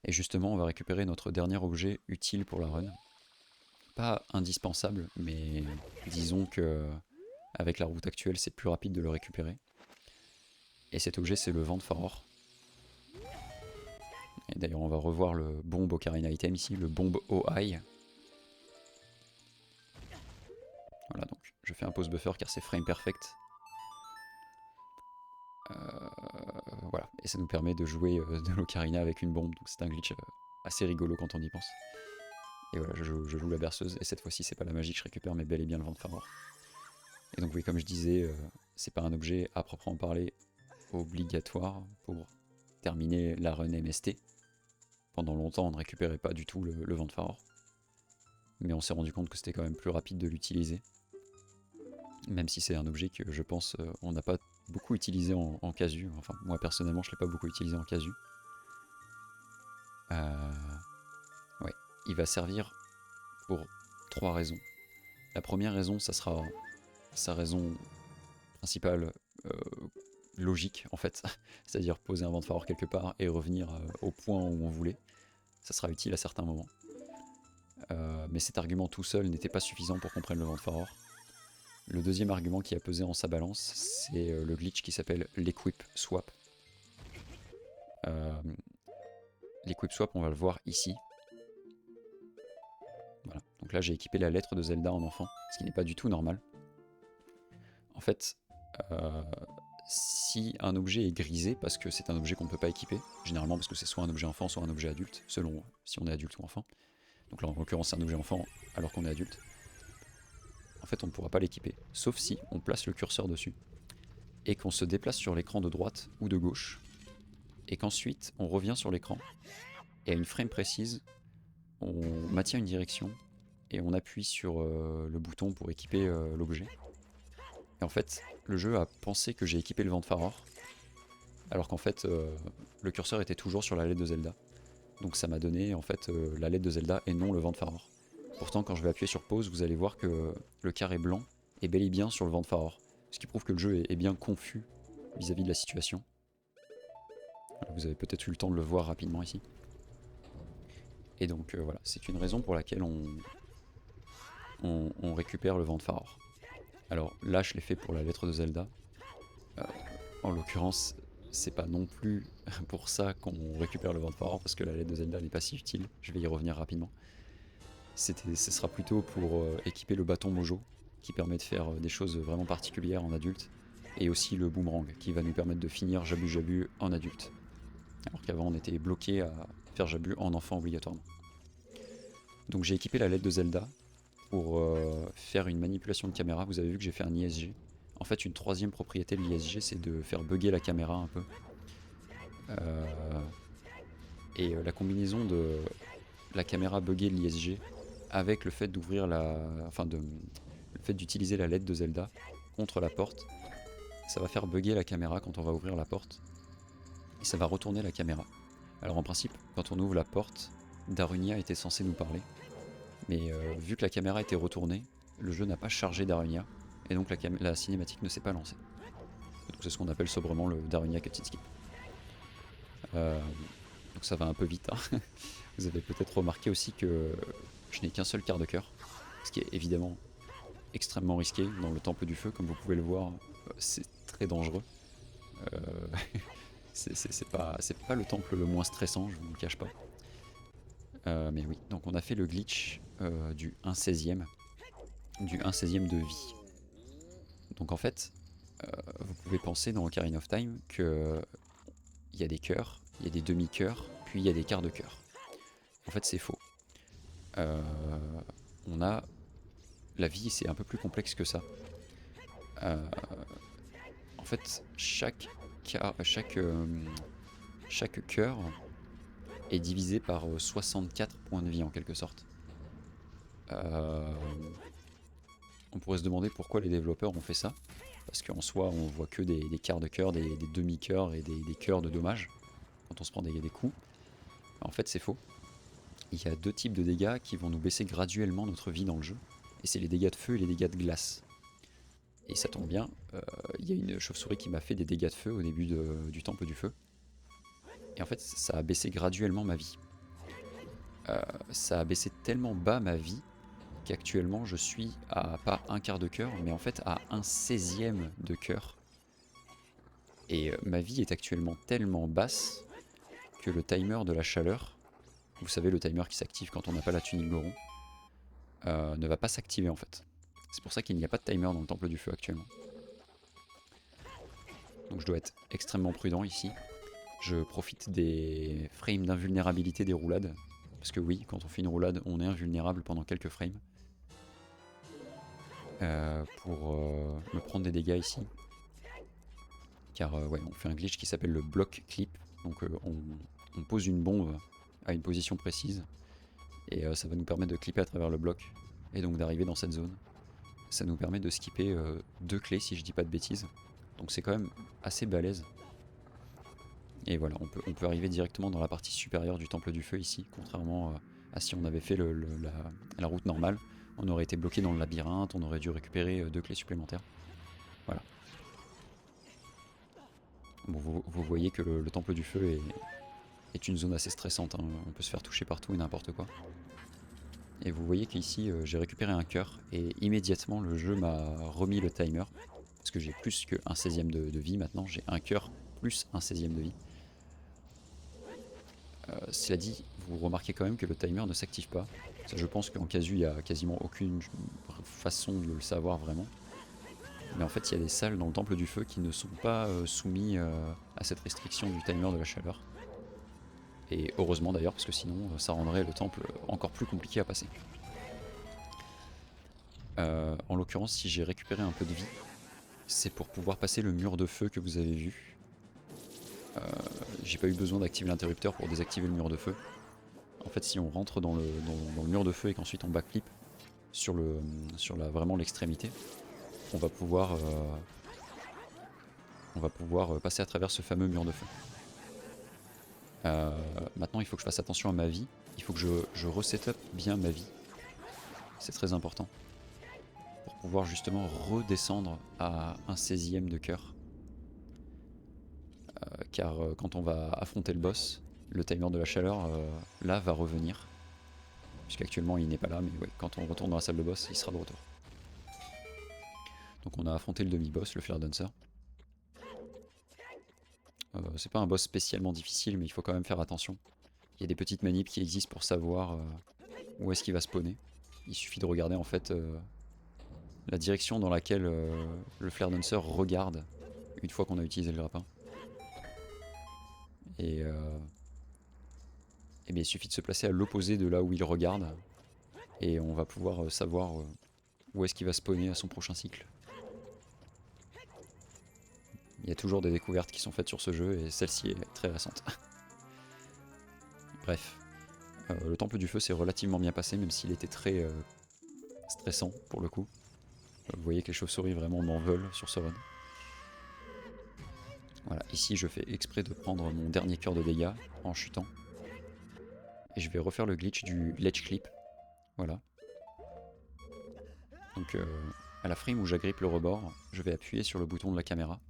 Et justement on va récupérer notre dernier objet utile pour la run. Pas indispensable, mais disons que avec la route actuelle c'est plus rapide de le récupérer. Et cet objet c'est le vent de Faror. Et d'ailleurs on va revoir le bombe Ocarina Item ici, le bombe OI. Voilà, donc je fais un pause buffer car c'est frame perfect. Voilà, Et ça nous permet de jouer de l'ocarina avec une bombe, donc c'est un glitch assez rigolo quand on y pense. Et voilà, je joue la berceuse, et cette fois-ci c'est pas la magie que je récupère, mais bel et bien le vent de Faror. Et donc oui, comme je disais, c'est pas un objet à proprement parler obligatoire pour terminer la run MST. Pendant longtemps on ne récupérait pas du tout le vent de Faror. Mais on s'est rendu compte que c'était quand même plus rapide de l'utiliser. Même si c'est un objet que je pense on n'a pas beaucoup utilisé en casu. Enfin moi personnellement je l'ai pas beaucoup utilisé en casu. Ouais, il va servir pour 3 raisons. La première raison, ça sera sa raison principale logique en fait, c'est-à-dire poser un vent de Faror quelque part et revenir au point où on voulait. Ça sera utile à certains moments. Mais cet argument tout seul n'était pas suffisant pour comprendre le vent de Faror. Le deuxième argument qui a pesé en sa balance, c'est le glitch qui s'appelle l'Equip Swap. L'Equip Swap, on va le voir ici. Voilà, donc là j'ai équipé la lettre de Zelda en enfant, ce qui n'est pas du tout normal. En fait, si un objet est grisé, parce que c'est un objet qu'on ne peut pas équiper, généralement parce que c'est soit un objet enfant, soit un objet adulte, selon si on est adulte ou enfant. Donc là en l'occurrence c'est un objet enfant alors qu'on est adulte. En fait on ne pourra pas l'équiper, sauf si on place le curseur dessus, et qu'on se déplace sur l'écran de droite ou de gauche, et qu'ensuite on revient sur l'écran, et à une frame précise, on maintient une direction, et on appuie sur le bouton pour équiper l'objet. Et en fait, le jeu a pensé que j'ai équipé le vent de Faror, alors qu'en fait, le curseur était toujours sur la lettre de Zelda. Donc ça m'a donné en fait la lettre de Zelda et non le vent de Faror. Pourtant, quand je vais appuyer sur pause, vous allez voir que le carré blanc est bel et bien sur le vent de Faror. Ce qui prouve que le jeu est bien confus vis-à-vis de la situation. Alors, vous avez peut-être eu le temps de le voir rapidement ici. Et donc voilà, c'est une raison pour laquelle on récupère le vent de Faror. Alors là, je l'ai fait pour la lettre de Zelda. En l'occurrence, c'est pas non plus pour ça qu'on récupère le vent de Faror, parce que la lettre de Zelda n'est pas si utile. Je vais y revenir rapidement. Ce sera plutôt pour équiper le bâton Mojo, qui permet de faire des choses vraiment particulières en adulte, et aussi le boomerang, qui va nous permettre de finir Jabu Jabu en adulte. Alors qu'avant on était bloqué à faire Jabu en enfant obligatoirement. Donc j'ai équipé la lettre de Zelda pour faire une manipulation de caméra. Vous avez vu que j'ai fait un ISG. En fait, une troisième propriété de l'ISG, c'est de faire bugger la caméra un peu. Et la combinaison de la caméra buggée de l'ISG avec le fait d'ouvrir le fait d'utiliser la LED de Zelda contre la porte, ça va faire bugger la caméra quand on va ouvrir la porte. Et ça va retourner la caméra. Alors en principe, quand on ouvre la porte, Darunia était censé nous parler. Mais vu que la caméra était retournée, le jeu n'a pas chargé Darunia. Et donc la cinématique ne s'est pas lancée. Donc c'est ce qu'on appelle sobrement le Darunia cutscene skip. Donc ça va un peu vite. Hein. Vous avez peut-être remarqué aussi que je n'ai qu'un seul quart de cœur. Ce qui est évidemment extrêmement risqué dans le temple du feu. Comme vous pouvez le voir, c'est très dangereux. C'est pas le temple le moins stressant, je ne vous le cache pas. Mais oui, donc on a fait le glitch du 1/16e. Du 1/16e de vie. Donc en fait, vous pouvez penser dans Ocarina of Time qu'il y a des cœurs, il y a des demi-cœurs, puis il y a des quarts de cœur. En fait, c'est faux. On a... La vie, c'est un peu plus complexe que ça. En fait, chaque cœur est divisé par 64 points de vie en quelque sorte. On pourrait se demander pourquoi les développeurs ont fait ça. Parce qu'en soi, on voit que des quarts de cœur, des demi-cœurs et des cœurs de dommages quand on se prend des coups. En fait, c'est faux. Il y a deux types de dégâts qui vont nous baisser graduellement notre vie dans le jeu. Et c'est les dégâts de feu et les dégâts de glace. Et ça tombe bien, il y a une chauve-souris qui m'a fait des dégâts de feu au début du temple du feu. Et en fait, ça a baissé graduellement ma vie. Ça a baissé tellement bas ma vie qu'actuellement je suis à pas un quart de cœur, mais en fait à 1/16e de cœur. Et ma vie est actuellement tellement basse que le timer de la chaleur, vous savez le timer qui s'active quand on n'a pas la tunique Goron, ne va pas s'activer en fait. C'est pour ça qu'il n'y a pas de timer dans le temple du feu actuellement. Donc je dois être extrêmement prudent ici. Je profite des frames d'invulnérabilité des roulades. Parce que oui, quand on fait une roulade, on est invulnérable pendant quelques frames. Pour me prendre des dégâts ici. Car ouais, on fait un glitch qui s'appelle le block clip. Donc on pose une bombe à une position précise. Et ça va nous permettre de clipper à travers le bloc. Et donc d'arriver dans cette zone. Ça nous permet de skipper 2 clés si je dis pas de bêtises. Donc c'est quand même assez balèze. Et voilà, on peut arriver directement dans la partie supérieure du temple du feu ici, contrairement à si on avait fait la route normale. On aurait été bloqué dans le labyrinthe, on aurait dû récupérer 2 clés supplémentaires. Voilà. Bon, vous voyez que le temple du feu est une zone assez stressante, hein. On peut se faire toucher partout et n'importe quoi. Et vous voyez qu'ici j'ai récupéré un cœur et immédiatement le jeu m'a remis le timer. Parce que j'ai plus qu'un 16ème de vie maintenant, j'ai un cœur plus un 16ème de vie. Cela dit, vous remarquez quand même que le timer ne s'active pas. Ça, je pense qu'en casu, il n'y a quasiment aucune façon de le savoir vraiment. Mais en fait, il y a des salles dans le temple du feu qui ne sont pas soumis à cette restriction du timer de la chaleur. Et heureusement d'ailleurs, parce que sinon, ça rendrait le temple encore plus compliqué à passer. En l'occurrence, si j'ai récupéré un peu de vie, c'est pour pouvoir passer le mur de feu que vous avez vu. J'ai pas eu besoin d'activer l'interrupteur pour désactiver le mur de feu. En fait, si on rentre dans le mur de feu et qu'ensuite on backflip sur vraiment l'extrémité, on va pouvoir passer à travers ce fameux mur de feu. Maintenant, il faut que je fasse attention à ma vie. Il faut que je resetup bien ma vie. C'est très important. Pour pouvoir justement redescendre à un 16ème de cœur. Car quand on va affronter le boss, le timer de la chaleur là va revenir. Puisqu'actuellement il n'est pas là, mais ouais, quand on retourne dans la salle de boss, il sera de retour. Donc on a affronté le demi-boss, le Flare Dancer. C'est pas un boss spécialement difficile, mais il faut quand même faire attention. Il y a des petites manips qui existent pour savoir où est-ce qu'il va spawner. Il suffit de regarder en fait la direction dans laquelle le Flare Dancer regarde une fois qu'on a utilisé le grappin. Et bien, il suffit de se placer à l'opposé de là où il regarde. Et on va pouvoir savoir où est-ce qu'il va spawner à son prochain cycle. Il y a toujours des découvertes qui sont faites sur ce jeu et celle-ci est très récente. Bref, le temple du feu s'est relativement bien passé, même s'il était très stressant pour le coup. Vous voyez que les chauves-souris vraiment m'en veulent sur ce run. Voilà, ici je fais exprès de prendre mon dernier cœur de dégâts en chutant. Et je vais refaire le glitch du ledge clip. Voilà. Donc à la frame où j'agrippe le rebord, je vais appuyer sur le bouton de la caméra.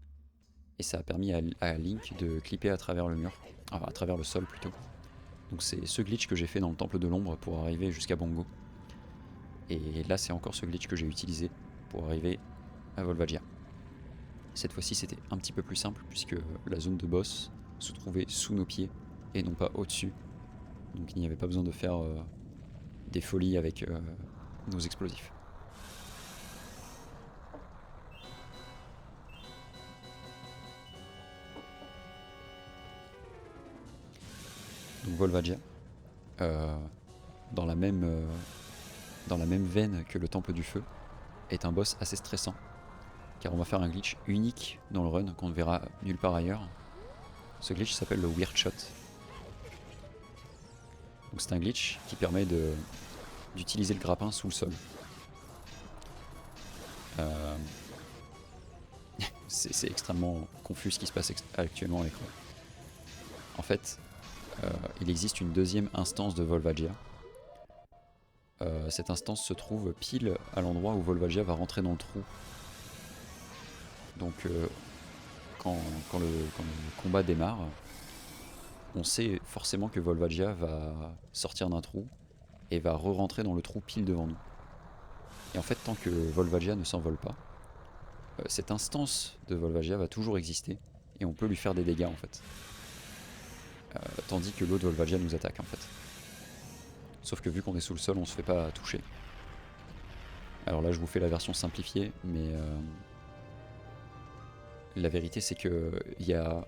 Et ça a permis à Link de clipper à travers le mur. Enfin à travers le sol plutôt. Donc c'est ce glitch que j'ai fait dans le temple de l'ombre pour arriver jusqu'à Bongo. Et là c'est encore ce glitch que j'ai utilisé pour arriver à Volvagia. Cette fois-ci c'était un petit peu plus simple puisque la zone de boss se trouvait sous nos pieds et non pas au-dessus. Donc il n'y avait pas besoin de faire des folies avec nos explosifs. Donc Volvagia, dans la même veine que le Temple du Feu, est un boss assez stressant. Car on va faire un glitch unique dans le run qu'on ne verra nulle part ailleurs. Ce glitch s'appelle le Weird Shot. Donc c'est un glitch qui permet d'utiliser le grappin sous le sol. C'est extrêmement confus ce qui se passe actuellement à l'écran. En fait, il existe une deuxième instance de Volvagia. Cette instance se trouve pile à l'endroit où Volvagia va rentrer dans le trou. Donc quand le combat démarre, on sait forcément que Volvagia va sortir d'un trou et va re-rentrer dans le trou pile devant nous. Et en fait, tant que Volvagia ne s'envole pas, cette instance de Volvagia va toujours exister et on peut lui faire des dégâts en fait. Tandis que l'autre Volvagia nous attaque en fait. Sauf que vu qu'on est sous le sol, on se fait pas toucher. Alors là, je vous fais la version simplifiée, mais la vérité c'est que il y a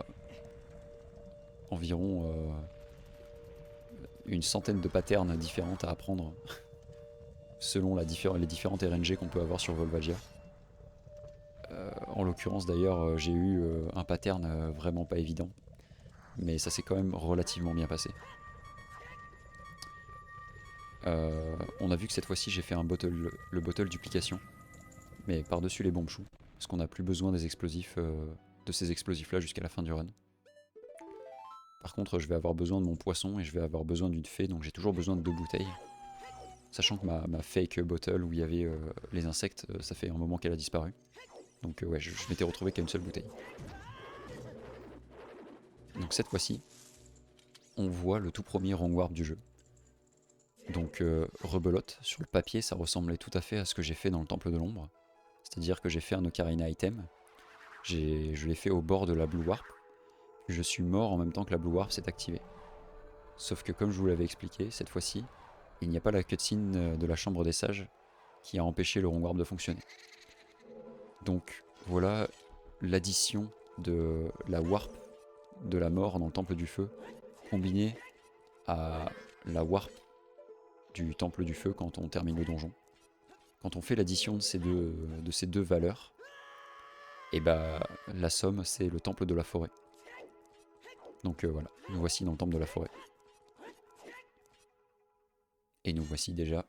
environ une centaine de patterns différentes à apprendre selon les différentes RNG qu'on peut avoir sur Volvagia. En l'occurrence d'ailleurs j'ai eu un pattern vraiment pas évident, mais ça s'est quand même relativement bien passé. On a vu que cette fois-ci j'ai fait le bottle duplication, mais par-dessus les bombes choux, parce qu'on n'a plus besoin des explosifs, de ces explosifs là jusqu'à la fin du run. Par contre je vais avoir besoin de mon poisson et je vais avoir besoin d'une fée, donc j'ai toujours besoin de 2 bouteilles. Sachant que ma fake bottle où il y avait les insectes, ça fait un moment qu'elle a disparu. Donc ouais, je m'étais retrouvé qu'à une seule bouteille. Donc cette fois-ci, on voit le tout premier wrong warp du jeu. Donc rebelote, sur le papier ça ressemblait tout à fait à ce que j'ai fait dans le temple de l'ombre. C'est-à-dire que j'ai fait un ocarina item, je l'ai fait au bord de la blue warp, puis je suis mort en même temps que la blue warp s'est activée. Sauf que comme je vous l'avais expliqué, cette fois-ci, il n'y a pas la cutscene de la chambre des sages qui a empêché le wrong warp de fonctionner. Donc voilà l'addition de la warp de la mort dans le temple du feu, combinée à la warp du temple du feu quand on termine le donjon. Quand on fait l'addition de ces deux valeurs, et bah la somme c'est le temple de la forêt. Donc voilà, nous voici dans le temple de la forêt. Et nous voici déjà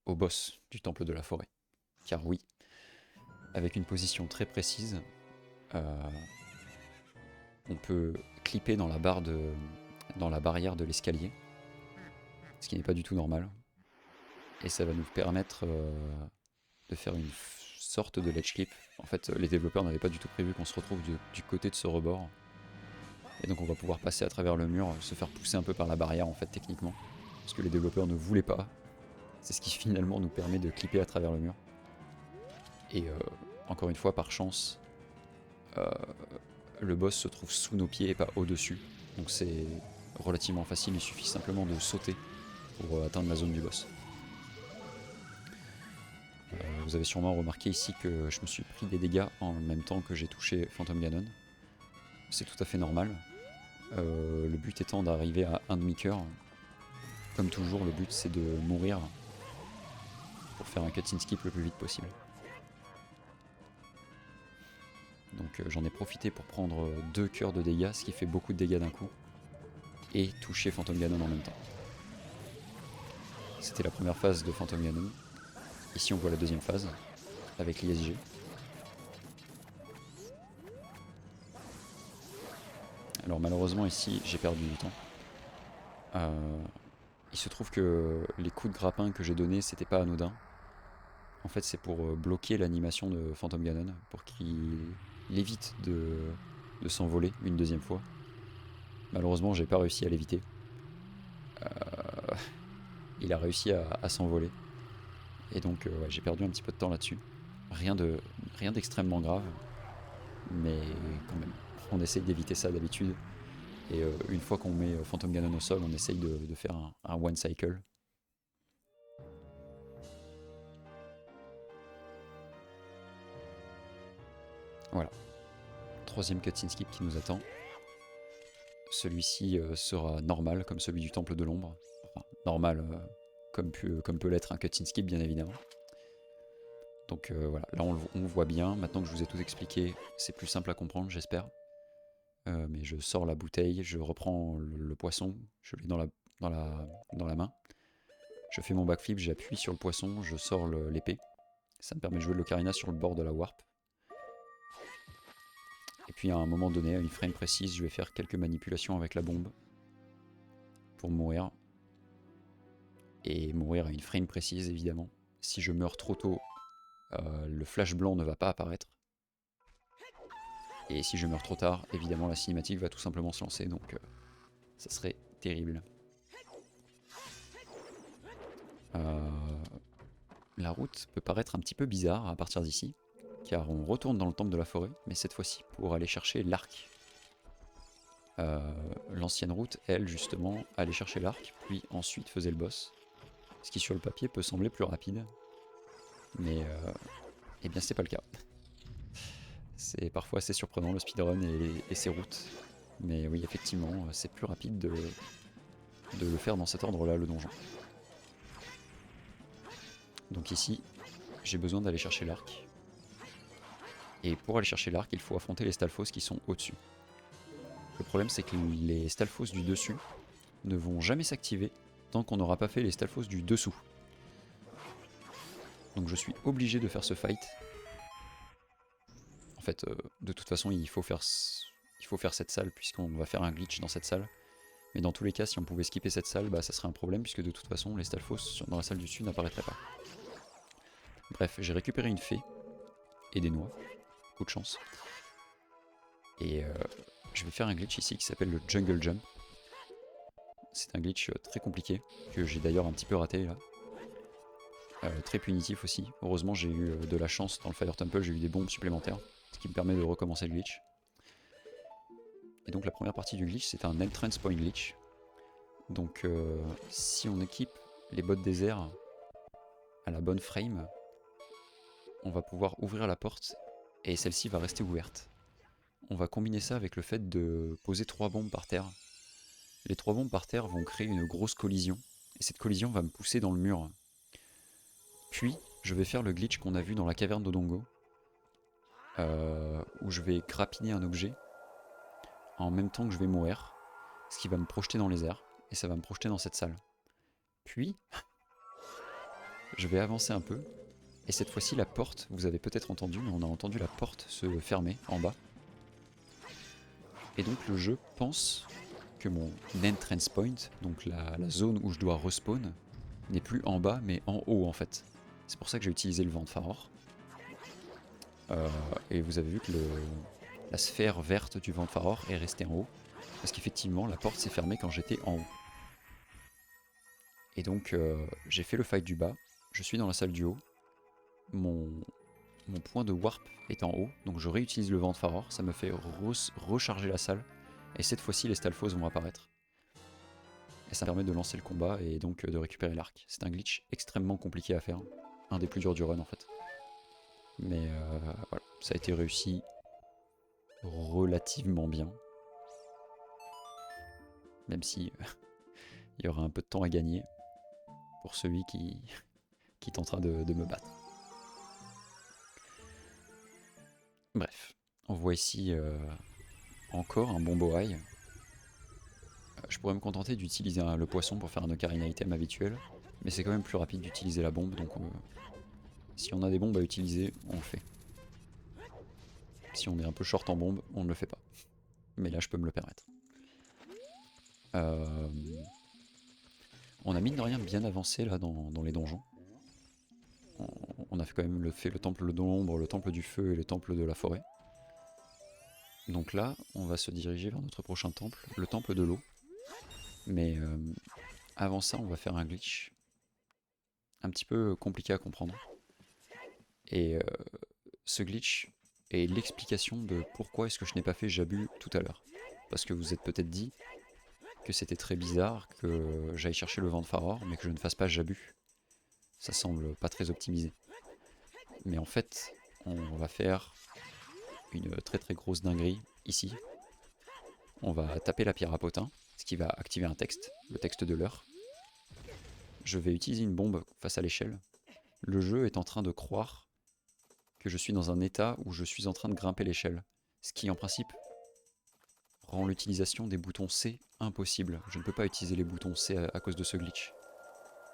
au boss du temple de la forêt. Car oui, avec une position très précise, on peut clipper dans la barrière de l'escalier, ce qui n'est pas du tout normal. Et ça va nous permettre de faire une sorte de ledge clip. En fait, les développeurs n'avaient pas du tout prévu qu'on se retrouve du côté de ce rebord. Et donc on va pouvoir passer à travers le mur, se faire pousser un peu par la barrière en fait techniquement. Parce que les développeurs ne voulaient pas. C'est ce qui finalement nous permet de clipper à travers le mur. Et encore une fois, par chance, le boss se trouve sous nos pieds et pas au-dessus. Donc c'est relativement facile, il suffit simplement de sauter pour atteindre la zone du boss. Vous avez sûrement remarqué ici que je me suis pris des dégâts en même temps que j'ai touché Phantom Ganon. C'est tout à fait normal. Le but étant d'arriver à un demi-cœur. Comme toujours, le but c'est de mourir pour faire un cutscene skip le plus vite possible. Donc j'en ai profité pour prendre 2 cœurs de dégâts, ce qui fait beaucoup de dégâts d'un coup. Et toucher Phantom Ganon en même temps. C'était la première phase de Phantom Ganon. Ici on voit la deuxième phase, avec l'ISG. Alors malheureusement ici j'ai perdu du temps. Il se trouve que les coups de grappin que j'ai donnés c'était pas anodin. En fait c'est pour bloquer l'animation de Phantom Ganon, pour qu'il évite de s'envoler une deuxième fois. Malheureusement j'ai pas réussi à l'éviter. Il a réussi à s'envoler. Et donc ouais, j'ai perdu un petit peu de temps là-dessus. Rien d'extrêmement grave, mais quand même, on essaye d'éviter ça d'habitude. Et une fois qu'on met Phantom Ganon au sol, on essaye de faire un one cycle. Voilà. Troisième cutscene skip qui nous attend. Celui-ci sera normal comme celui du Temple de l'Ombre. Enfin, normal comme peut l'être un cutscene skip bien évidemment. Donc voilà, là on voit bien. Maintenant que je vous ai tout expliqué, c'est plus simple à comprendre j'espère. Mais je sors la bouteille, je reprends le poisson, je l'ai dans la main. Je fais mon backflip, j'appuie sur le poisson, je sors l'épée. Ça me permet de jouer de l'ocarina sur le bord de la warp. Et puis à un moment donné, à une frame précise, je vais faire quelques manipulations avec la bombe pour mourir. Et mourir à une frame précise évidemment. Si je meurs trop tôt, le flash blanc ne va pas apparaître. Et si je meurs trop tard, évidemment la cinématique va tout simplement se lancer, donc ça serait terrible. La route peut paraître un petit peu bizarre à partir d'ici, car on retourne dans le temple de la forêt, mais cette fois-ci pour aller chercher l'arc. L'ancienne route, elle, justement, allait chercher l'arc, puis ensuite faisait le boss. Ce qui sur le papier peut sembler plus rapide, mais eh bien c'est pas le cas. C'est parfois assez surprenant le speedrun et ses routes. Mais oui, effectivement, c'est plus rapide de le faire dans cet ordre-là, le donjon. Donc ici, j'ai besoin d'aller chercher l'arc. Et pour aller chercher l'arc, il faut affronter les Stalfos qui sont au-dessus. Le problème, c'est que les Stalfos du dessus ne vont jamais s'activer tant qu'on n'aura pas fait les Stalfos du dessous. Donc je suis obligé de faire ce fight. En fait, de toute façon, il faut faire cette salle puisqu'on va faire un glitch dans cette salle. Mais dans tous les cas, si on pouvait skipper cette salle, bah, ça serait un problème puisque de toute façon, les Stalfos dans la salle du dessus n'apparaîtraient pas. Bref, j'ai récupéré une fée et des noix. Coup de chance. Et je vais faire un glitch ici qui s'appelle le Jungle Jump. C'est un glitch très compliqué, que j'ai d'ailleurs un petit peu raté là. Très punitif aussi. Heureusement j'ai eu de la chance dans le Fire Temple, j'ai eu des bombes supplémentaires, ce qui me permet de recommencer le glitch. Et donc la première partie du glitch c'est un entrance point glitch. Donc si on équipe les bottes désert à la bonne frame, on va pouvoir ouvrir la porte et celle-ci va rester ouverte. On va combiner ça avec le fait de poser 3 bombes par terre. Les 3 bombes par terre vont créer une grosse collision, et cette collision va me pousser dans le mur. Puis, je vais faire le glitch qu'on a vu dans la caverne d'Odongo, où je vais grappiner un objet en même temps que je vais mourir, ce qui va me projeter dans les airs, et ça va me projeter dans cette salle. Puis, je vais avancer un peu, et cette fois-ci la porte, vous avez peut-être entendu, mais on a entendu la porte se fermer en bas. Et donc le jeu pense que mon entrance point, donc la zone où je dois respawn, n'est plus en bas mais en haut en fait. C'est pour ça que j'ai utilisé le vent de Faror. Et vous avez vu que la sphère verte du vent de Faror est restée en haut, parce qu'effectivement la porte s'est fermée quand j'étais en haut. Et donc j'ai fait le fight du bas, je suis dans la salle du haut, mon point de warp est en haut, donc je réutilise le vent de Faror, ça me fait recharger la salle, et cette fois-ci les Stalfos vont apparaître. Et ça me permet de lancer le combat et donc de récupérer l'arc. C'est un glitch extrêmement compliqué à faire, un des plus durs du run en fait. Mais voilà, ça a été réussi relativement bien. Même si il y aura un peu de temps à gagner pour celui qui tentera de me battre. Bref, on voit ici encore un bon boaï. Je pourrais me contenter d'utiliser le poisson pour faire un ocarina item habituel, mais c'est quand même plus rapide d'utiliser la bombe, donc si on a des bombes à utiliser, on le fait. Si on est un peu short en bombes, on ne le fait pas. Mais là, je peux me le permettre. On a mine de rien bien avancé là dans les donjons. On a quand même fait le temple de l'ombre, le temple du feu et le temple de la forêt. Donc là, on va se diriger vers notre prochain temple, le temple de l'eau. Mais avant ça, on va faire un glitch un petit peu compliqué à comprendre. Et ce glitch est l'explication de pourquoi est-ce que je n'ai pas fait Jabu tout à l'heure. Parce que vous êtes peut-être dit que c'était très bizarre que j'aille chercher le vent de Faror, mais que je ne fasse pas Jabu. Ça semble pas très optimisé. Mais en fait, on va faire une très très grosse dinguerie ici. On va taper la pierre à potin, ce qui va activer un texte, le texte de l'heure. Je vais utiliser une bombe face à l'échelle. Le jeu est en train de croire que je suis dans un état où je suis en train de grimper l'échelle. Ce qui en principe rend l'utilisation des boutons C impossible. Je ne peux pas utiliser les boutons C à cause de ce glitch.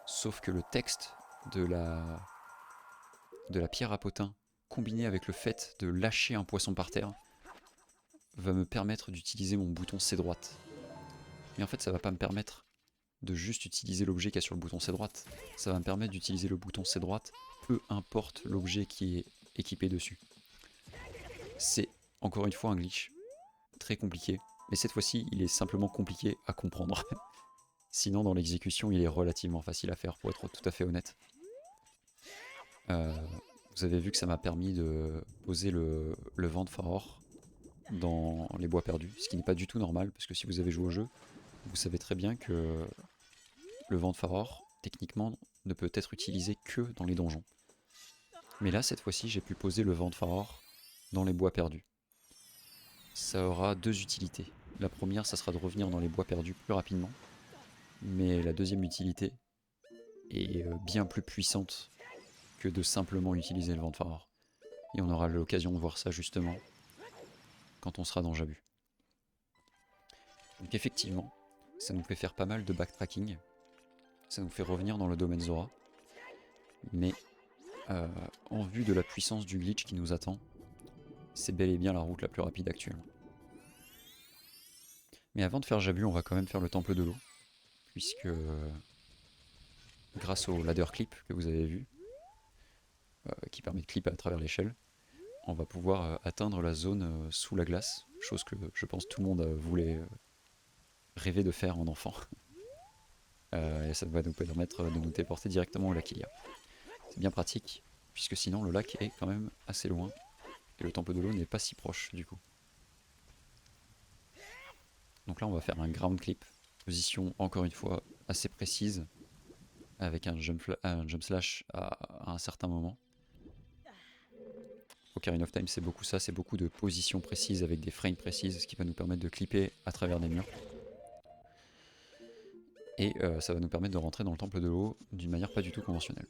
Sauf que le texte de la pierre à potin, combiné avec le fait de lâcher un poisson par terre, va me permettre d'utiliser mon bouton C droite. Mais en fait, ça va pas me permettre de juste utiliser l'objet qu'il y a sur le bouton C droite. Ça va me permettre d'utiliser le bouton C droite, peu importe l'objet qui est équipé dessus. C'est encore une fois un glitch très compliqué, mais cette fois-ci, il est simplement compliqué à comprendre. Sinon, dans l'exécution, il est relativement facile à faire, pour être tout à fait honnête. Vous avez vu que ça m'a permis de poser le vent de Faror dans les bois perdus, ce qui n'est pas du tout normal, parce que si vous avez joué au jeu, vous savez très bien que le vent de Faror, techniquement, ne peut être utilisé que dans les donjons. Mais là, cette fois-ci, j'ai pu poser le vent de Faror dans les bois perdus. Ça aura deux utilités. La première, ça sera de revenir dans les bois perdus plus rapidement. Mais la deuxième utilité est bien plus puissante que de simplement utiliser le vent de Faror. Et on aura l'occasion de voir ça justement quand on sera dans Jabu. Donc effectivement, ça nous fait faire pas mal de backtracking. Ça nous fait revenir dans le domaine Zora. Mais en vue de la puissance du glitch qui nous attend, c'est bel et bien la route la plus rapide actuellement. Mais avant de faire Jabu, on va quand même faire le temple de l'eau. Puisque grâce au ladder clip que vous avez vu, qui permet de clipper à travers l'échelle, on va pouvoir atteindre la zone sous la glace, chose que je pense tout le monde voulait rêver de faire en enfant. Et ça va nous permettre de nous téléporter directement au lac Ilia. C'est bien pratique, puisque sinon le lac est quand même assez loin, et le temple de l'eau n'est pas si proche du coup. Donc là on va faire un ground clip, position encore une fois assez précise, avec un jump slash à un certain moment. Ocarina of Time c'est beaucoup ça, c'est beaucoup de positions précises avec des frames précises, ce qui va nous permettre de clipper à travers des murs. Et ça va nous permettre de rentrer dans le temple de l'eau d'une manière pas du tout conventionnelle.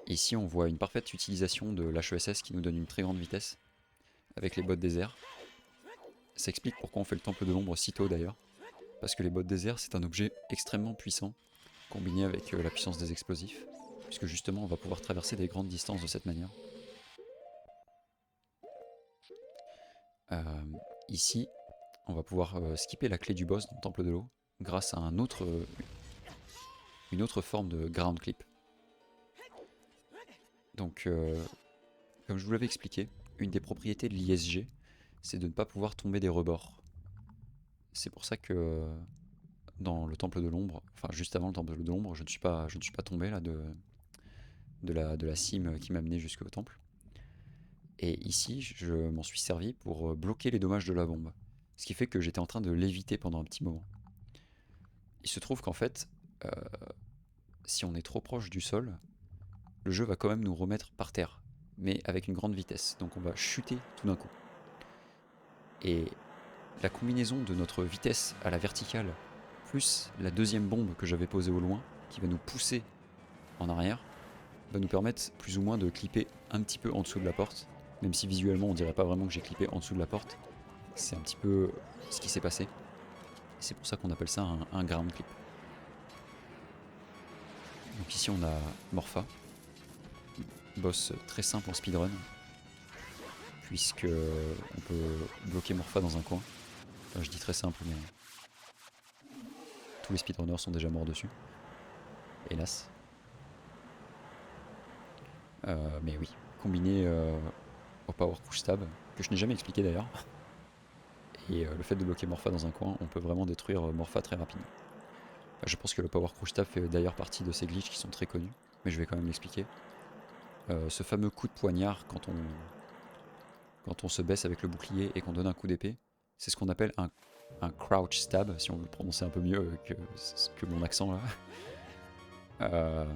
Ici on voit une parfaite utilisation de l'HESS qui nous donne une très grande vitesse avec les bottes désert. Ça explique pourquoi on fait le temple de l'ombre si tôt d'ailleurs, parce que les bottes désert c'est un objet extrêmement puissant, combiné avec la puissance des explosifs, puisque justement on va pouvoir traverser des grandes distances de cette manière. Ici, on va pouvoir skipper la clé du boss dans le temple de l'eau grâce à une autre forme de ground clip. Donc, comme je vous l'avais expliqué, une des propriétés de l'ISG, c'est de ne pas pouvoir tomber des rebords. C'est pour ça que dans le temple de l'ombre, enfin juste avant le temple de l'ombre, je ne suis pas tombé là de la cime qui m'a mené jusqu'au temple. Et ici, je m'en suis servi pour bloquer les dommages de la bombe. Ce qui fait que j'étais en train de l'éviter pendant un petit moment. Il se trouve qu'en fait, si on est trop proche du sol, le jeu va quand même nous remettre par terre, mais avec une grande vitesse. Donc on va chuter tout d'un coup. Et la combinaison de notre vitesse à la verticale, plus la deuxième bombe que j'avais posée au loin, qui va nous pousser en arrière, va nous permettre plus ou moins de clipper un petit peu en dessous de la porte. Même si visuellement on dirait pas vraiment que j'ai clippé en dessous de la porte, c'est un petit peu ce qui s'est passé. C'est pour ça qu'on appelle ça un ground clip. Donc ici on a Morpha, boss très simple en speedrun, puisque on peut bloquer Morpha dans un coin. Enfin, je dis très simple, mais tous les speedrunners sont déjà morts dessus, hélas. Mais oui, combiné au Power Push Stab, que je n'ai jamais expliqué d'ailleurs, et le fait de bloquer Morpha dans un coin, on peut vraiment détruire Morpha très rapidement. Je pense que le Power Push Stab fait d'ailleurs partie de ces glitches qui sont très connus, mais je vais quand même l'expliquer. Ce fameux coup de poignard quand on se baisse avec le bouclier et qu'on donne un coup d'épée, c'est ce qu'on appelle un crouch stab, si on veut le prononcer un peu mieux que mon accent là.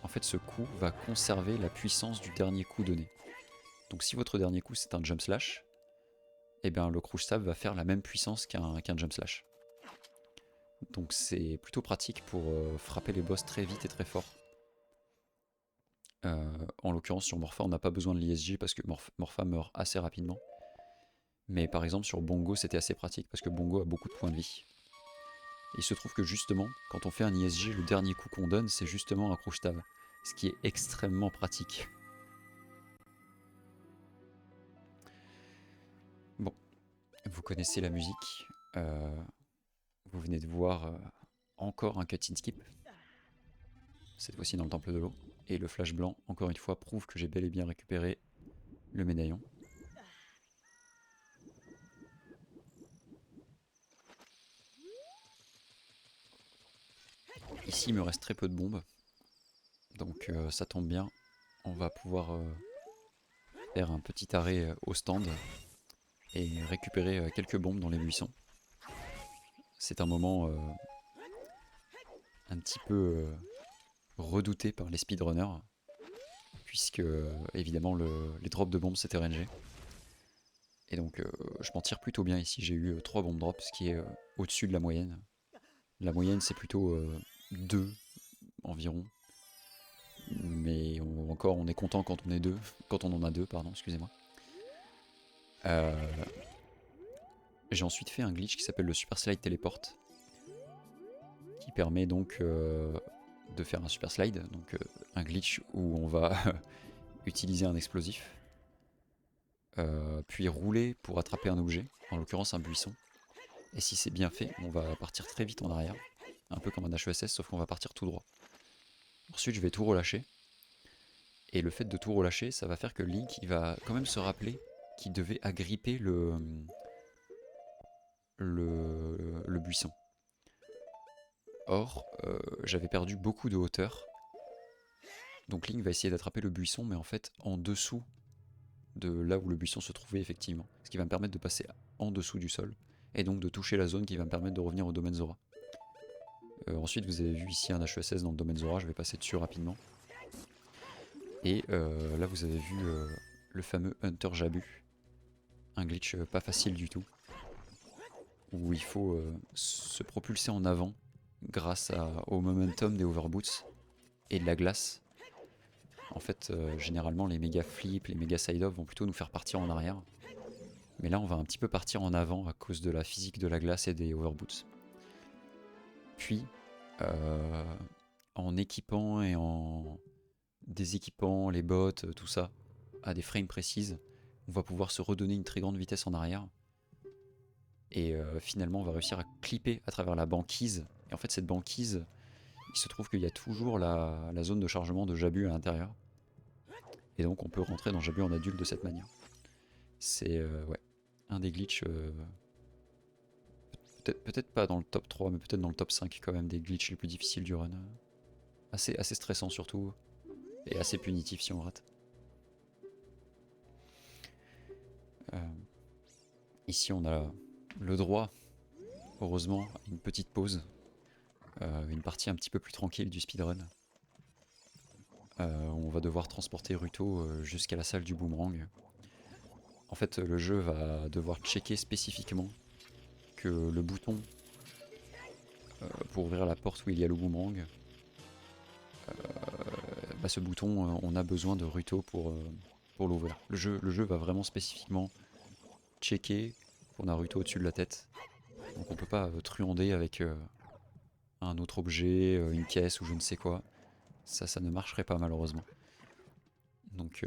En fait, ce coup va conserver la puissance du dernier coup donné. Donc si votre dernier coup c'est un jump slash, et bien le crouch stab va faire la même puissance qu'un jump slash. Donc c'est plutôt pratique pour frapper les boss très vite et très fort. En l'occurrence sur Morpha on n'a pas besoin de l'ISG parce que Morpha meurt assez rapidement. Mais par exemple sur Bongo c'était assez pratique parce que Bongo a beaucoup de points de vie. Et il se trouve que justement quand on fait un ISG, le dernier coup qu'on donne c'est justement un crouch stab. Ce qui est extrêmement pratique. Bon, vous connaissez la musique. Vous venez de voir encore un cut-in skip. Cette fois-ci dans le temple de l'eau. Et le flash blanc, encore une fois, prouve que j'ai bel et bien récupéré le médaillon. Ici, il me reste très peu de bombes. Donc ça tombe bien. On va pouvoir faire un petit arrêt au stand et récupérer quelques bombes dans les buissons. C'est un moment un petit peu redouté par les speedrunners, puisque évidemment les drops de bombes c'est RNG. Et donc je m'en tire plutôt bien ici, j'ai eu 3 bombes drops, ce qui est au-dessus de la moyenne. La moyenne c'est plutôt 2 environ. Mais encore on est content quand on est deux, quand on en a deux, pardon, excusez-moi. J'ai ensuite fait un glitch qui s'appelle le Super Slide Teleport, qui permet donc de faire un Super Slide, donc un glitch où on va utiliser un explosif, puis rouler pour attraper un objet, en l'occurrence un buisson. Et si c'est bien fait, on va partir très vite en arrière, un peu comme un HESS, sauf qu'on va partir tout droit. Ensuite, je vais tout relâcher. Et le fait de tout relâcher, ça va faire que Link, il va quand même se rappeler qu'il devait agripper le buisson. Or, j'avais perdu beaucoup de hauteur. Donc Link va essayer d'attraper le buisson, mais en fait en dessous de là où le buisson se trouvait effectivement. Ce qui va me permettre de passer en dessous du sol, et donc de toucher la zone qui va me permettre de revenir au domaine Zora. Ensuite, vous avez vu ici un HESS dans le domaine Zora, je vais passer dessus rapidement. Et là, vous avez vu le fameux Hunter Jabu. Un glitch pas facile du tout, où il faut se propulser en avant grâce au momentum des overboots et de la glace. En fait, généralement, les méga flips, les méga side-off vont plutôt nous faire partir en arrière. Mais là, on va un petit peu partir en avant à cause de la physique de la glace et des overboots. Puis, en équipant et en déséquipant les bottes, tout ça, à des frames précises, on va pouvoir se redonner une très grande vitesse en arrière. Et finalement, on va réussir à clipper à travers la banquise. Et en fait, cette banquise, il se trouve qu'il y a toujours la zone de chargement de Jabu à l'intérieur. Et donc, on peut rentrer dans Jabu en adulte de cette manière. C'est ouais, un des glitches, peut-être pas dans le top 3, mais peut-être dans le top 5 quand même, des glitches les plus difficiles du run. Assez stressant surtout, et assez punitif si on rate. Ici, on a le droit, heureusement, à une petite pause. Une partie un petit peu plus tranquille du speedrun. On va devoir transporter Ruto jusqu'à la salle du boomerang. En fait, le jeu va devoir checker spécifiquement que le bouton pour ouvrir la porte où il y a le boomerang, ce bouton, on a besoin de Ruto pour l'ouvrir. Le jeu va vraiment spécifiquement checker qu'on a Ruto au-dessus de la tête. Donc on peut pas truander avec un autre objet, une caisse ou je ne sais quoi. Ça ne marcherait pas malheureusement. Donc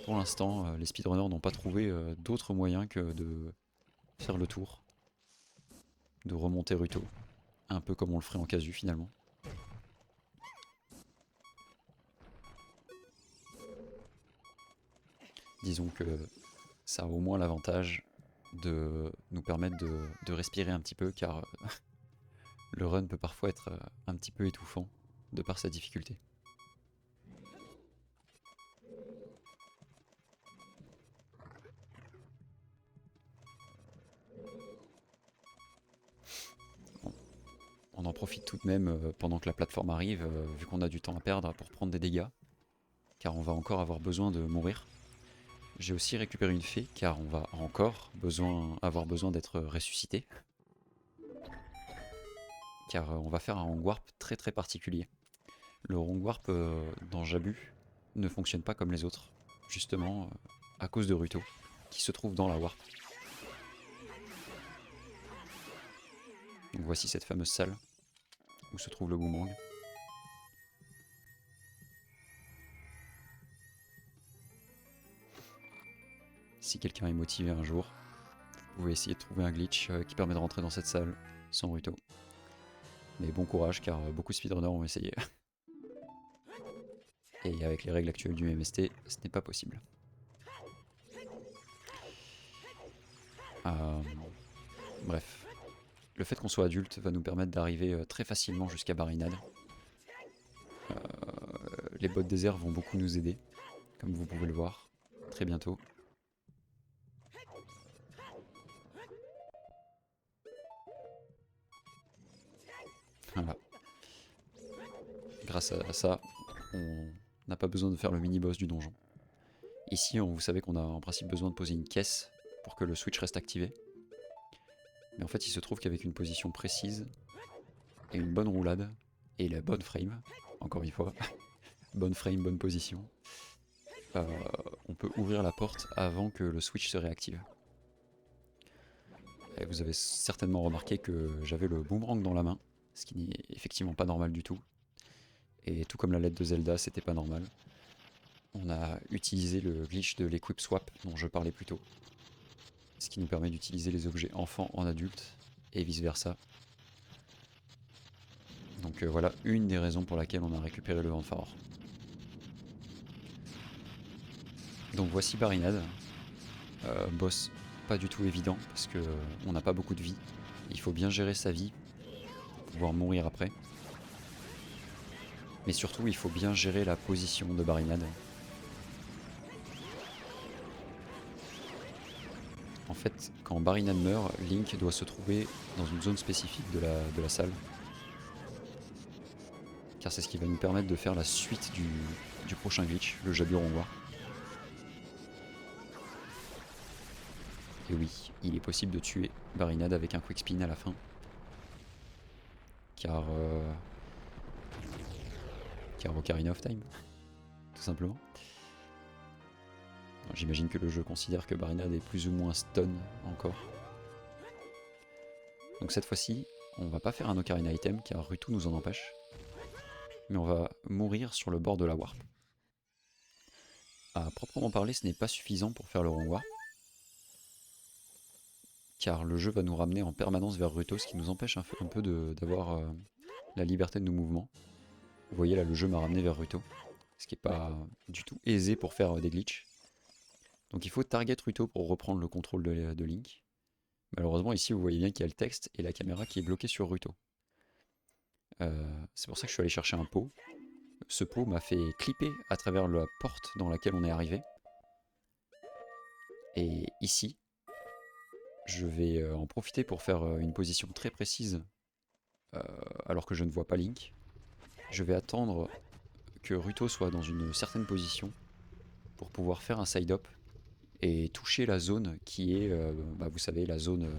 pour l'instant, les speedrunners n'ont pas trouvé d'autre moyen que de faire le tour, de remonter Ruto, un peu comme on le ferait en casu finalement. Disons que ça a au moins l'avantage de nous permettre de respirer un petit peu, car le run peut parfois être un petit peu étouffant de par sa difficulté. On en profite tout de même pendant que la plateforme arrive, vu qu'on a du temps à perdre pour prendre des dégâts, car on va encore avoir besoin de mourir. J'ai aussi récupéré une fée, car on va encore avoir besoin d'être ressuscité. Car on va faire un Wrong Warp très très particulier. Le Wrong Warp dans Jabu ne fonctionne pas comme les autres, justement à cause de Ruto, qui se trouve dans la Warp. Donc voici cette fameuse salle où se trouve le boomerang. Si quelqu'un est motivé un jour, vous pouvez essayer de trouver un glitch qui permet de rentrer dans cette salle sans Ruto. Mais bon courage, car beaucoup de speedrunners ont essayé. Et avec les règles actuelles du MST, ce n'est pas possible. Bref, le fait qu'on soit adulte va nous permettre d'arriver très facilement jusqu'à Barinade. Les bottes désert vont beaucoup nous aider, comme vous pouvez le voir, très bientôt. Voilà. Grâce à ça, on n'a pas besoin de faire le mini-boss du donjon. Ici, vous savez qu'on a en principe besoin de poser une caisse pour que le switch reste activé. Mais en fait il se trouve qu'avec une position précise et une bonne roulade et la bonne frame, encore une fois, bonne frame, bonne position, on peut ouvrir la porte avant que le switch se réactive. Et vous avez certainement remarqué que j'avais le boomerang dans la main, ce qui n'est effectivement pas normal du tout. Et tout comme la lettre de Zelda, c'était pas normal. On a utilisé le glitch de l'equip swap dont je parlais plus tôt. Ce qui nous permet d'utiliser les objets enfants en adultes et vice versa. Donc voilà une des raisons pour laquelle on a récupéré le vent de Faror. Donc voici Barinade, boss pas du tout évident parce que on n'a pas beaucoup de vie. Il faut bien gérer sa vie pour pouvoir mourir après. Mais surtout il faut bien gérer la position de Barinade. En fait, quand Barinade meurt, Link doit se trouver dans une zone spécifique de la salle. Car c'est ce qui va nous permettre de faire la suite du prochain glitch, le Jaburon War. Et oui, il est possible de tuer Barinade avec un quick spin à la fin. Car Ocarina of Time, tout simplement. J'imagine que le jeu considère que Barinade est plus ou moins stun encore. Donc cette fois-ci, on va pas faire un Ocarina Item car Ruto nous en empêche. Mais on va mourir sur le bord de la warp. À proprement parler, ce n'est pas suffisant pour faire le rond warp. Car le jeu va nous ramener en permanence vers Ruto, ce qui nous empêche un peu d'avoir la liberté de nos mouvements. Vous voyez là, le jeu m'a ramené vers Ruto, ce qui n'est pas du tout aisé pour faire des glitches. Donc il faut target Ruto pour reprendre le contrôle de Link. Malheureusement ici vous voyez bien qu'il y a le texte et la caméra qui est bloquée sur Ruto. C'est pour ça que je suis allé chercher un pot. Ce pot m'a fait clipper à travers la porte dans laquelle on est arrivé. Et ici, je vais en profiter pour faire une position très précise alors que je ne vois pas Link. Je vais attendre que Ruto soit dans une certaine position pour pouvoir faire un side-up et toucher la zone qui est, vous savez, la zone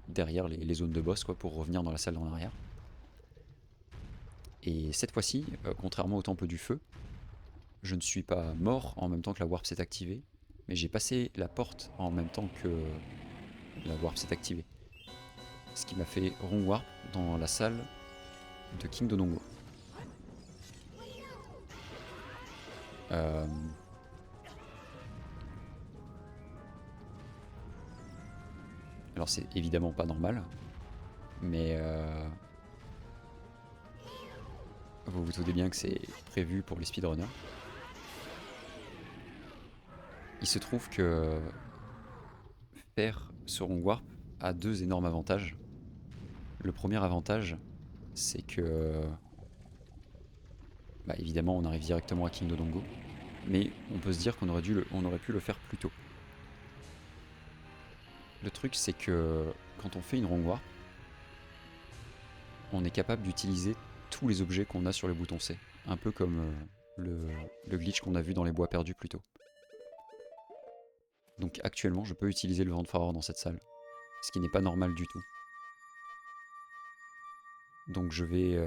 derrière les zones de boss, quoi, pour revenir dans la salle en arrière. Et cette fois-ci, contrairement au temple du feu, je ne suis pas mort en même temps que la warp s'est activée, mais j'ai passé la porte en même temps que la warp s'est activée. Ce qui m'a fait rond warp dans la salle de King Donongo. Alors c'est évidemment pas normal, mais vous vous doutez bien que c'est prévu pour les speedrunners. Il se trouve que faire ce rond warp a deux énormes avantages. Le premier avantage, c'est que évidemment on arrive directement à King Dodongo, mais on peut se dire qu'on aurait pu le faire plus tôt. Le truc c'est que quand on fait une rond warp, on est capable d'utiliser tous les objets qu'on a sur le bouton C, un peu comme le glitch qu'on a vu dans les bois perdus plus tôt. Donc actuellement je peux utiliser le vent de Faror dans cette salle, ce qui n'est pas normal du tout. Donc je vais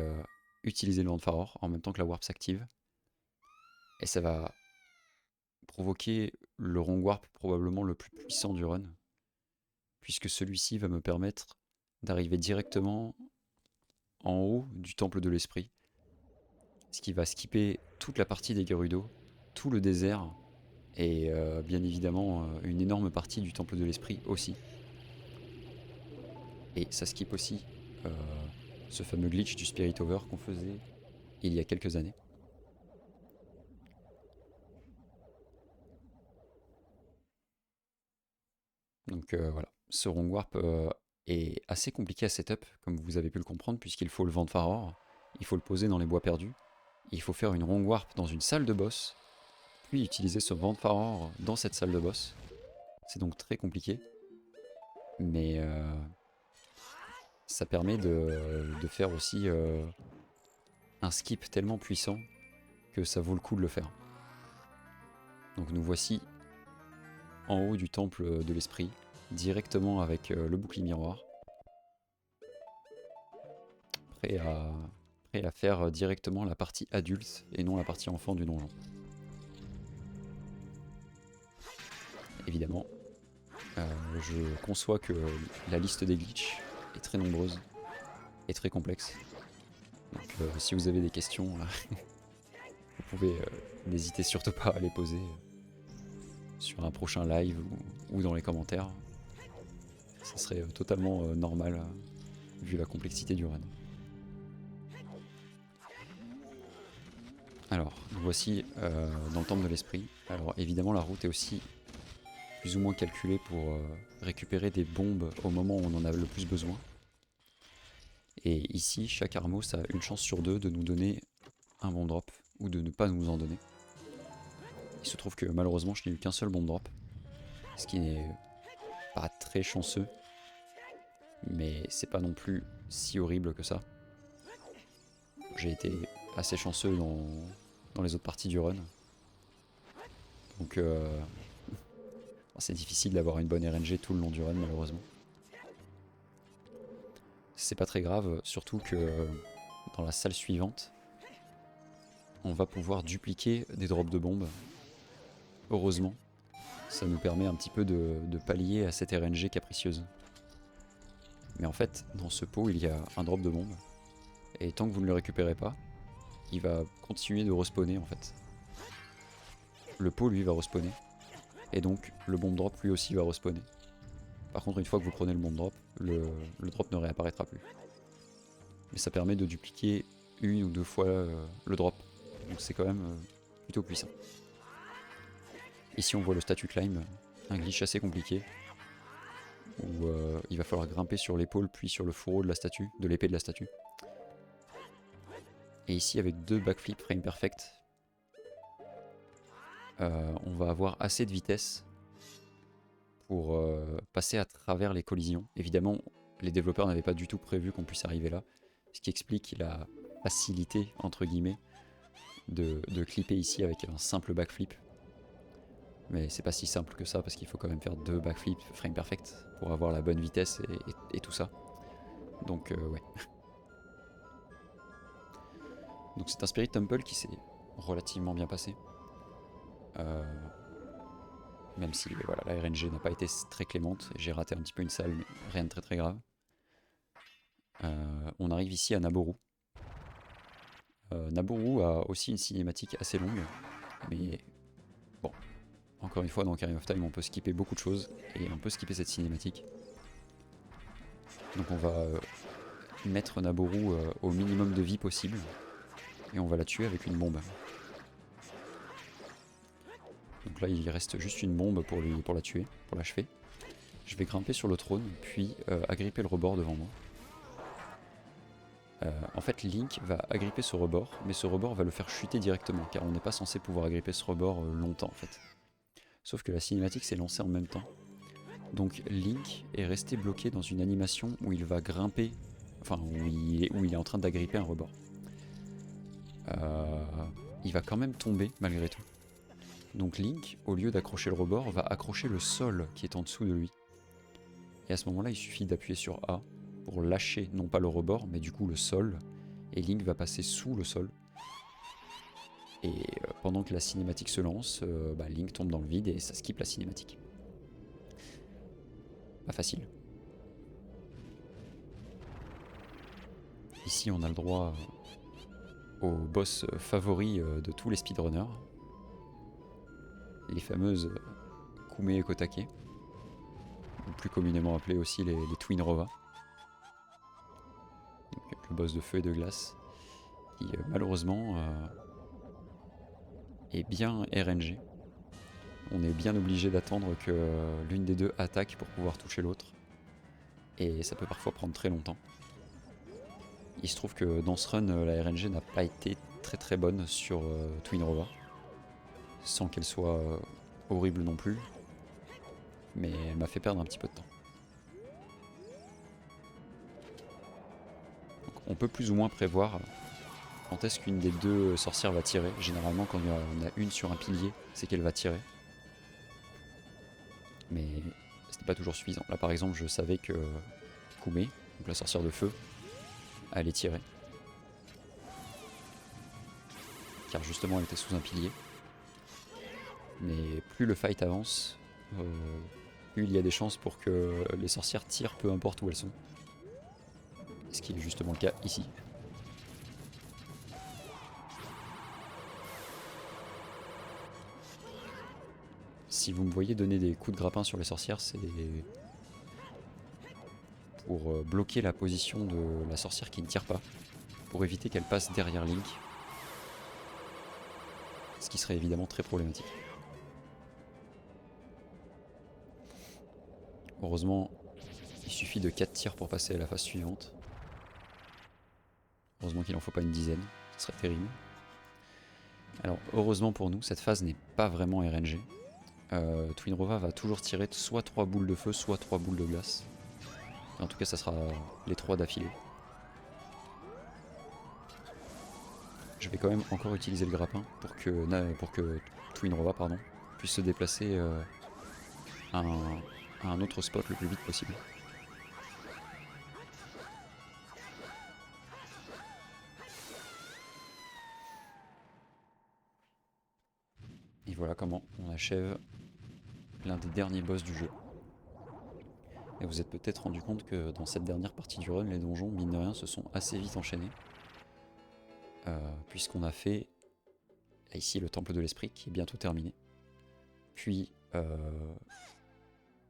utiliser le vent de Faror en même temps que la warp s'active. Et ça va provoquer le rond warp probablement le plus puissant du run. Puisque celui-ci va me permettre d'arriver directement en haut du temple de l'esprit. Ce qui va skipper toute la partie des Gerudo, tout le désert et bien évidemment une énorme partie du temple de l'esprit aussi. Et ça skip aussi ce fameux glitch du Spirit Over qu'on faisait il y a quelques années. Donc voilà, ce rond warp est assez compliqué à setup, comme vous avez pu le comprendre, puisqu'il faut le vent de Faror, il faut le poser dans les bois perdus, il faut faire une rond warp dans une salle de boss, puis utiliser ce vent de Faror dans cette salle de boss. C'est donc très compliqué, mais ça permet de faire aussi un skip tellement puissant que ça vaut le coup de le faire. Donc nous voici en haut du temple de l'esprit, directement avec le bouclier miroir. Prêt à faire directement la partie adulte et non la partie enfant du donjon. Évidemment, je conçois que la liste des glitches est très nombreuse et très complexe. Donc si vous avez des questions, vous pouvez n'hésiter surtout pas à les poser sur un prochain live ou dans les commentaires. Ça serait totalement normal vu la complexité du run. Alors, nous voici dans le temple de l'esprit. Alors évidemment la route est aussi plus ou moins calculée pour récupérer des bombes au moment où on en a le plus besoin. Et ici, chaque Armos a une chance sur 2 de nous donner un bomb drop ou de ne pas nous en donner. Il se trouve que malheureusement je n'ai eu qu'un seul bomb drop, ce qui n'est pas très chanceux, mais c'est pas non plus si horrible que ça. J'ai été assez chanceux dans les autres parties du run. Donc c'est difficile d'avoir une bonne RNG tout le long du run malheureusement. C'est pas très grave, surtout que dans la salle suivante, on va pouvoir dupliquer des drops de bombes. Heureusement, ça nous permet un petit peu de pallier à cette RNG capricieuse. Mais en fait, dans ce pot, il y a un drop de bombe. Et tant que vous ne le récupérez pas, il va continuer de respawner en fait. Le pot lui va respawner. Et donc le bomb drop lui aussi va respawner. Par contre, une fois que vous prenez le bomb drop, le drop ne réapparaîtra plus. Mais ça permet de dupliquer une ou deux fois le drop. Donc c'est quand même plutôt puissant. Ici on voit le statue climb, un glitch assez compliqué. Où il va falloir grimper sur l'épaule puis sur le fourreau de la statue, de l'épée de la statue. Et ici avec 2 backflips frame perfect, on va avoir assez de vitesse pour passer à travers les collisions. Évidemment, les développeurs n'avaient pas du tout prévu qu'on puisse arriver là, ce qui explique la facilité, entre guillemets, de clipper ici avec un simple backflip. Mais c'est pas si simple que ça, parce qu'il faut quand même faire 2 backflips frame perfect pour avoir la bonne vitesse et tout ça. Donc ouais. Donc c'est un Spirit Temple qui s'est relativement bien passé. Même si voilà, la RNG n'a pas été très clémente, j'ai raté un petit peu une salle, mais rien de très très grave. On arrive ici à Naboru. Naboru a aussi une cinématique assez longue, mais bon, encore une fois dans Ocarina of Time on peut skipper beaucoup de choses, et on peut skipper cette cinématique. Donc on va mettre Naboru au minimum de vie possible, et on va la tuer avec une bombe. Donc là il reste juste une bombe pour la tuer, pour l'achever. Je vais grimper sur le trône, puis agripper le rebord devant moi. En fait Link va agripper ce rebord, mais ce rebord va le faire chuter directement, car on n'est pas censé pouvoir agripper ce rebord longtemps en fait. Sauf que la cinématique s'est lancée en même temps. Donc Link est resté bloqué dans une animation où il va grimper, enfin où il est en train d'agripper un rebord. Il va quand même tomber malgré tout. Donc Link, au lieu d'accrocher le rebord, va accrocher le sol qui est en dessous de lui. Et à ce moment-là, il suffit d'appuyer sur A pour lâcher non pas le rebord, mais du coup le sol. Et Link va passer sous le sol. Et pendant que la cinématique se lance, Link tombe dans le vide et ça skip la cinématique. Pas facile. Ici, on a le droit au boss favori de tous les speedrunners. Les fameuses Kume et Kotake, ou plus communément appelées aussi les Twin Rova. Donc, le boss de feu et de glace, qui malheureusement est bien RNG. On est bien obligé d'attendre que l'une des deux attaque pour pouvoir toucher l'autre. Et ça peut parfois prendre très longtemps. Il se trouve que dans ce run, la RNG n'a pas été très très bonne sur Twin Rova. Sans qu'elle soit horrible non plus. Mais elle m'a fait perdre un petit peu de temps. Donc, on peut plus ou moins prévoir quand est-ce qu'une des deux sorcières va tirer. Généralement quand il y en a une sur un pilier, c'est qu'elle va tirer. Mais c'était pas toujours suffisant. Là par exemple je savais que Koumé, donc la sorcière de feu, allait tirer. Car justement elle était sous un pilier. Mais plus le fight avance, plus il y a des chances pour que les sorcières tirent peu importe où elles sont. Ce qui est justement le cas ici. Si vous me voyez donner des coups de grappin sur les sorcières, c'est pour bloquer la position de la sorcière qui ne tire pas, pour éviter qu'elle passe derrière Link, ce qui serait évidemment très problématique. Heureusement, il suffit de 4 tirs pour passer à la phase suivante. Heureusement qu'il n'en faut pas une dizaine, ce serait terrible. Alors heureusement pour nous, cette phase n'est pas vraiment RNG. Twinrova va toujours tirer soit 3 boules de feu, soit 3 boules de glace. En tout cas, ça sera les 3 d'affilée. Je vais quand même encore utiliser le grappin pour que Twinrova puisse se déplacer à un autre spot le plus vite possible. Et voilà comment on achève l'un des derniers boss du jeu. Et vous êtes peut-être rendu compte que dans cette dernière partie du run, les donjons, mine de rien, se sont assez vite enchaînés. Puisqu'on a fait ici le temple de l'esprit qui est bientôt terminé. Puis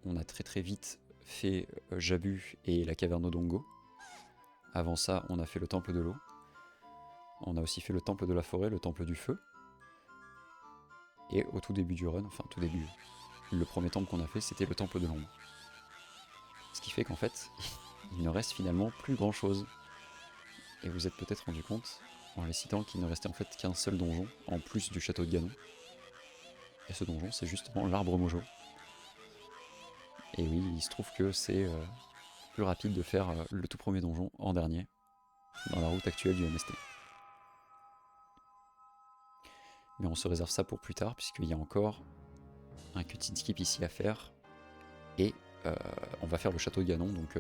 on a très vite fait Jabu et la caverne Odongo. Avant ça, on a fait le temple de l'eau. On a aussi fait le temple de la forêt, le temple du feu. Et au tout début du run, enfin tout début, le premier temple qu'on a fait, c'était le temple de l'ombre. Ce qui fait qu'en fait, il ne reste finalement plus grand chose. Et vous êtes peut-être rendu compte, en les citant, qu'il ne restait en fait qu'un seul donjon, en plus du château de Ganon. Et ce donjon, c'est justement l'arbre Mojo. Et oui, il se trouve que c'est plus rapide de faire le tout premier donjon en dernier, dans la route actuelle du MST. Mais on se réserve ça pour plus tard, puisqu'il y a encore un cutscene skip ici à faire. Et on va faire le château de Ganon, donc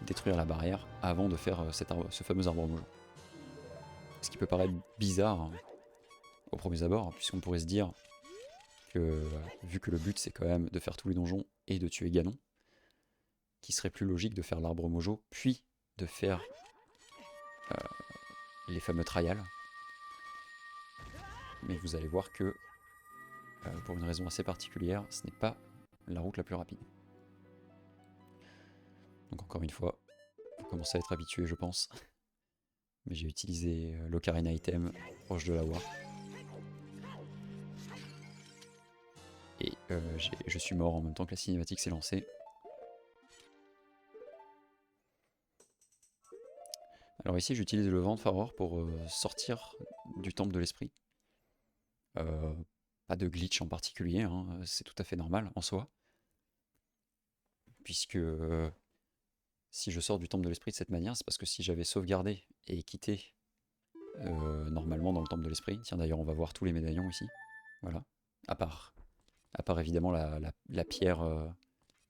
détruire la barrière, avant de faire ce fameux arbre Mojo. Ce qui peut paraître bizarre hein, au premier abord, puisqu'on pourrait se dire que, vu que le but c'est quand même de faire tous les donjons et de tuer Ganon, qu'il serait plus logique de faire l'arbre Mojo, puis de faire les fameux trials. Mais vous allez voir que, pour une raison assez particulière, ce n'est pas la route la plus rapide. Donc encore une fois, vous commencez à être habitué je pense. Mais j'ai utilisé l'Ocarina Item proche de la War. Et je suis mort en même temps que la cinématique s'est lancée. Alors ici j'utilise le vent de Faror pour sortir du temple de l'esprit. Pas de glitch en particulier, hein, c'est tout à fait normal en soi. Puisque si je sors du temple de l'esprit de cette manière, c'est parce que si j'avais sauvegardé et quitté normalement dans le temple de l'esprit, tiens d'ailleurs on va voir tous les médaillons ici, voilà, à part évidemment la pierre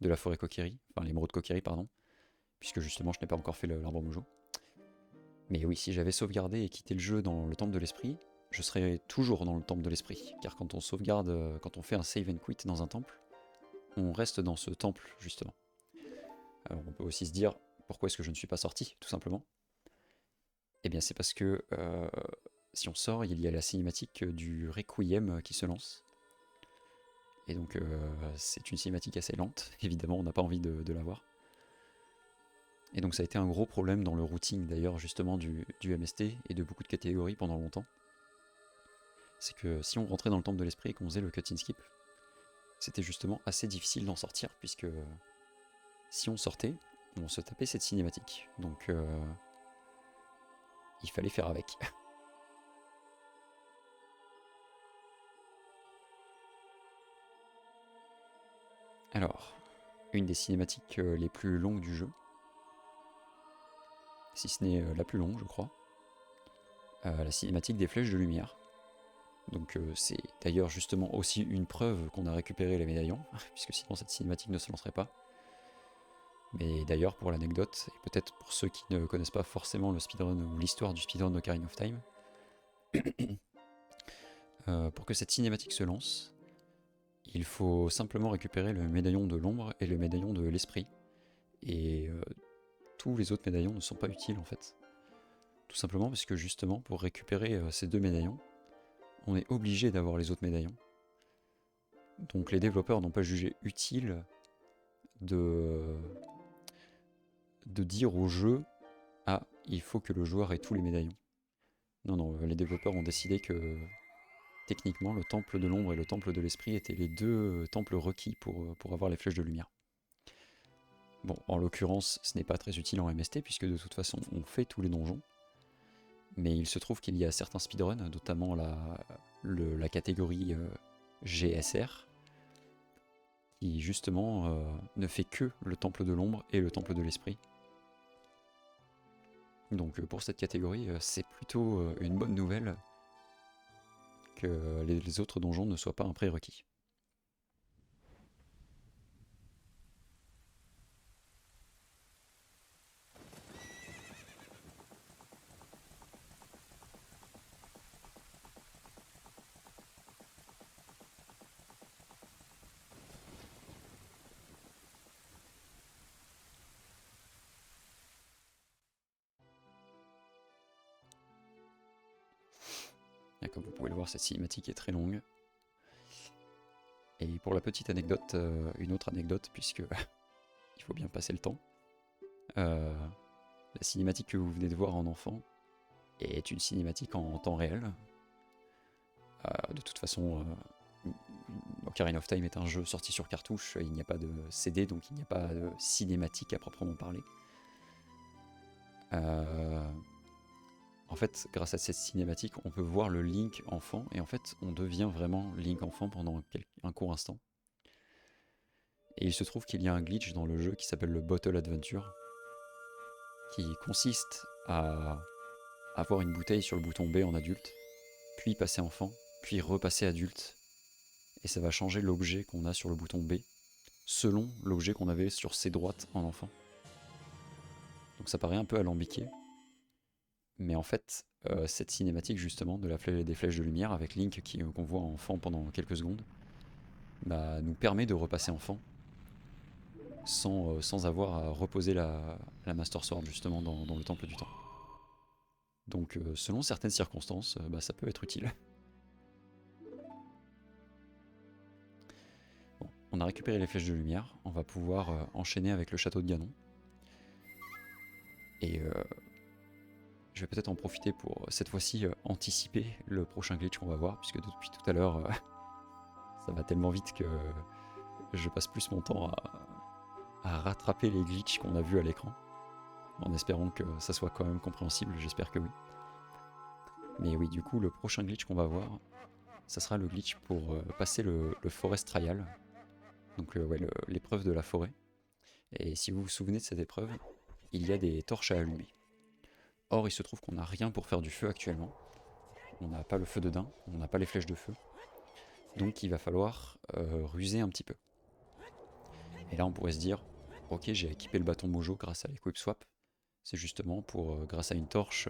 de la forêt Kokiri, enfin l'émeraude Kokiri pardon, puisque justement je n'ai pas encore fait l'arbre Mojo. Mais oui, si j'avais sauvegardé et quitté le jeu dans le temple de l'esprit, je serais toujours dans le temple de l'esprit, car quand on sauvegarde, quand on fait un save and quit dans un temple, on reste dans ce temple justement. Alors on peut aussi se dire, pourquoi est-ce que je ne suis pas sorti, tout simplement? Eh bien c'est parce que si on sort, il y a la cinématique du Requiem qui se lance. Et donc c'est une cinématique assez lente, évidemment on n'a pas envie de la voir. Et donc ça a été un gros problème dans le routing d'ailleurs justement du MST et de beaucoup de catégories pendant longtemps. C'est que si on rentrait dans le temple de l'esprit et qu'on faisait le cut-in skip, c'était justement assez difficile d'en sortir, puisque si on sortait, on se tapait cette cinématique. Donc il fallait faire avec. Alors, une des cinématiques les plus longues du jeu, si ce n'est la plus longue je crois, la cinématique des flèches de lumière. Donc c'est d'ailleurs justement aussi une preuve qu'on a récupéré les médaillons, puisque sinon cette cinématique ne se lancerait pas. Mais d'ailleurs, pour l'anecdote, et peut-être pour ceux qui ne connaissent pas forcément le speedrun ou l'histoire du speedrun d'Ocarina of Time, pour que cette cinématique se lance, il faut simplement récupérer le médaillon de l'ombre et le médaillon de l'esprit. Et tous les autres médaillons ne sont pas utiles en fait. Tout simplement parce que justement, pour récupérer ces deux médaillons, on est obligé d'avoir les autres médaillons. Donc les développeurs n'ont pas jugé utile de dire au jeu « Ah, il faut que le joueur ait tous les médaillons ». Non, les développeurs ont décidé que techniquement le temple de l'ombre et le temple de l'esprit étaient les deux temples requis pour avoir les flèches de lumière. Bon, en l'occurrence, ce n'est pas très utile en MST puisque de toute façon on fait tous les donjons. Mais il se trouve qu'il y a certains speedruns, notamment la catégorie GSR, qui justement ne fait que le temple de l'ombre et le temple de l'esprit. Donc pour cette catégorie, c'est plutôt une bonne nouvelle que les autres donjons ne soient pas un prérequis. Et comme vous pouvez le voir, cette cinématique est très longue. Et pour la petite anecdote, une autre anecdote, puisque il faut bien passer le temps, la cinématique que vous venez de voir en enfant est une cinématique en temps réel. De toute façon, Ocarina of Time est un jeu sorti sur cartouche, il n'y a pas de CD, donc il n'y a pas de cinématique à proprement parler. En fait, grâce à cette cinématique, on peut voir le Link enfant, et en fait, on devient vraiment Link enfant pendant un court instant. Et il se trouve qu'il y a un glitch dans le jeu qui s'appelle le Bottle Adventure, qui consiste à avoir une bouteille sur le bouton B en adulte, puis passer enfant, puis repasser adulte, et ça va changer l'objet qu'on a sur le bouton B, selon l'objet qu'on avait sur C droite en enfant. Donc ça paraît un peu alambiqué, mais en fait, cette cinématique justement des flèches de lumière avec Link qu'on voit enfant pendant quelques secondes, bah, nous permet de repasser enfant sans avoir à reposer la Master Sword justement dans le temple du temps. Donc selon certaines circonstances, bah, ça peut être utile. Bon, on a récupéré les flèches de lumière, on va pouvoir enchaîner avec le château de Ganon. Et je vais peut-être en profiter pour cette fois-ci anticiper le prochain glitch qu'on va voir, puisque depuis tout à l'heure, ça va tellement vite que je passe plus mon temps à rattraper les glitches qu'on a vus à l'écran, en espérant que ça soit quand même compréhensible, j'espère que oui. Mais oui, du coup, le prochain glitch qu'on va voir, ça sera le glitch pour passer le Forest Trial, donc ouais, l'épreuve de la forêt. Et si vous vous souvenez de cette épreuve, il y a des torches à allumer. Or, il se trouve qu'on n'a rien pour faire du feu actuellement. On n'a pas le feu de daim, on n'a pas les flèches de feu. Donc il va falloir ruser un petit peu. Et là on pourrait se dire, ok, j'ai équipé le bâton Mojo grâce à l'Equip Swap. C'est justement pour, grâce à une torche,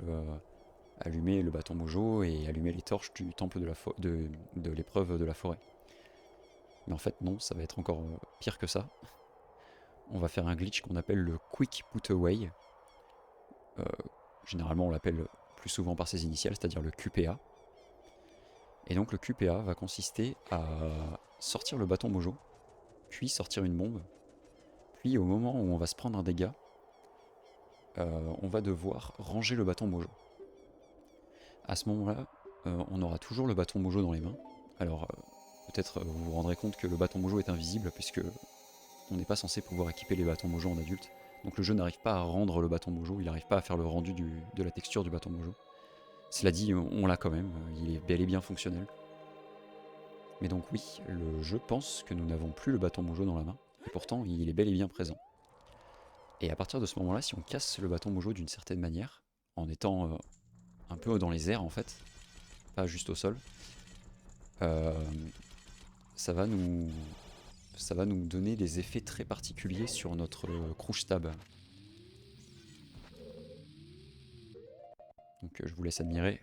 allumer le bâton Mojo et allumer les torches du temple de l'épreuve de la forêt. Mais en fait non, ça va être encore pire que ça. On va faire un glitch qu'on appelle le Quick Put Away. Généralement on l'appelle plus souvent par ses initiales, c'est-à-dire le QPA. Et donc le QPA va consister à sortir le bâton Mojo, puis sortir une bombe, puis au moment où on va se prendre un dégât, on va devoir ranger le bâton Mojo. À ce moment-là, on aura toujours le bâton Mojo dans les mains. Alors peut-être vous vous rendrez compte que le bâton Mojo est invisible, puisque on n'est pas censé pouvoir équiper les bâtons Mojo en adulte. Donc le jeu n'arrive pas à rendre le bâton Mojo, il n'arrive pas à faire le rendu de la texture du bâton Mojo. Cela dit, on l'a quand même, il est bel et bien fonctionnel. Mais donc oui, le jeu pense que nous n'avons plus le bâton Mojo dans la main, et pourtant il est bel et bien présent. Et à partir de ce moment-là, si on casse le bâton Mojo d'une certaine manière, en étant un peu dans les airs en fait, pas juste au sol, euh, ça va nous donner des effets très particuliers sur notre Krushtab. Donc je vous laisse admirer.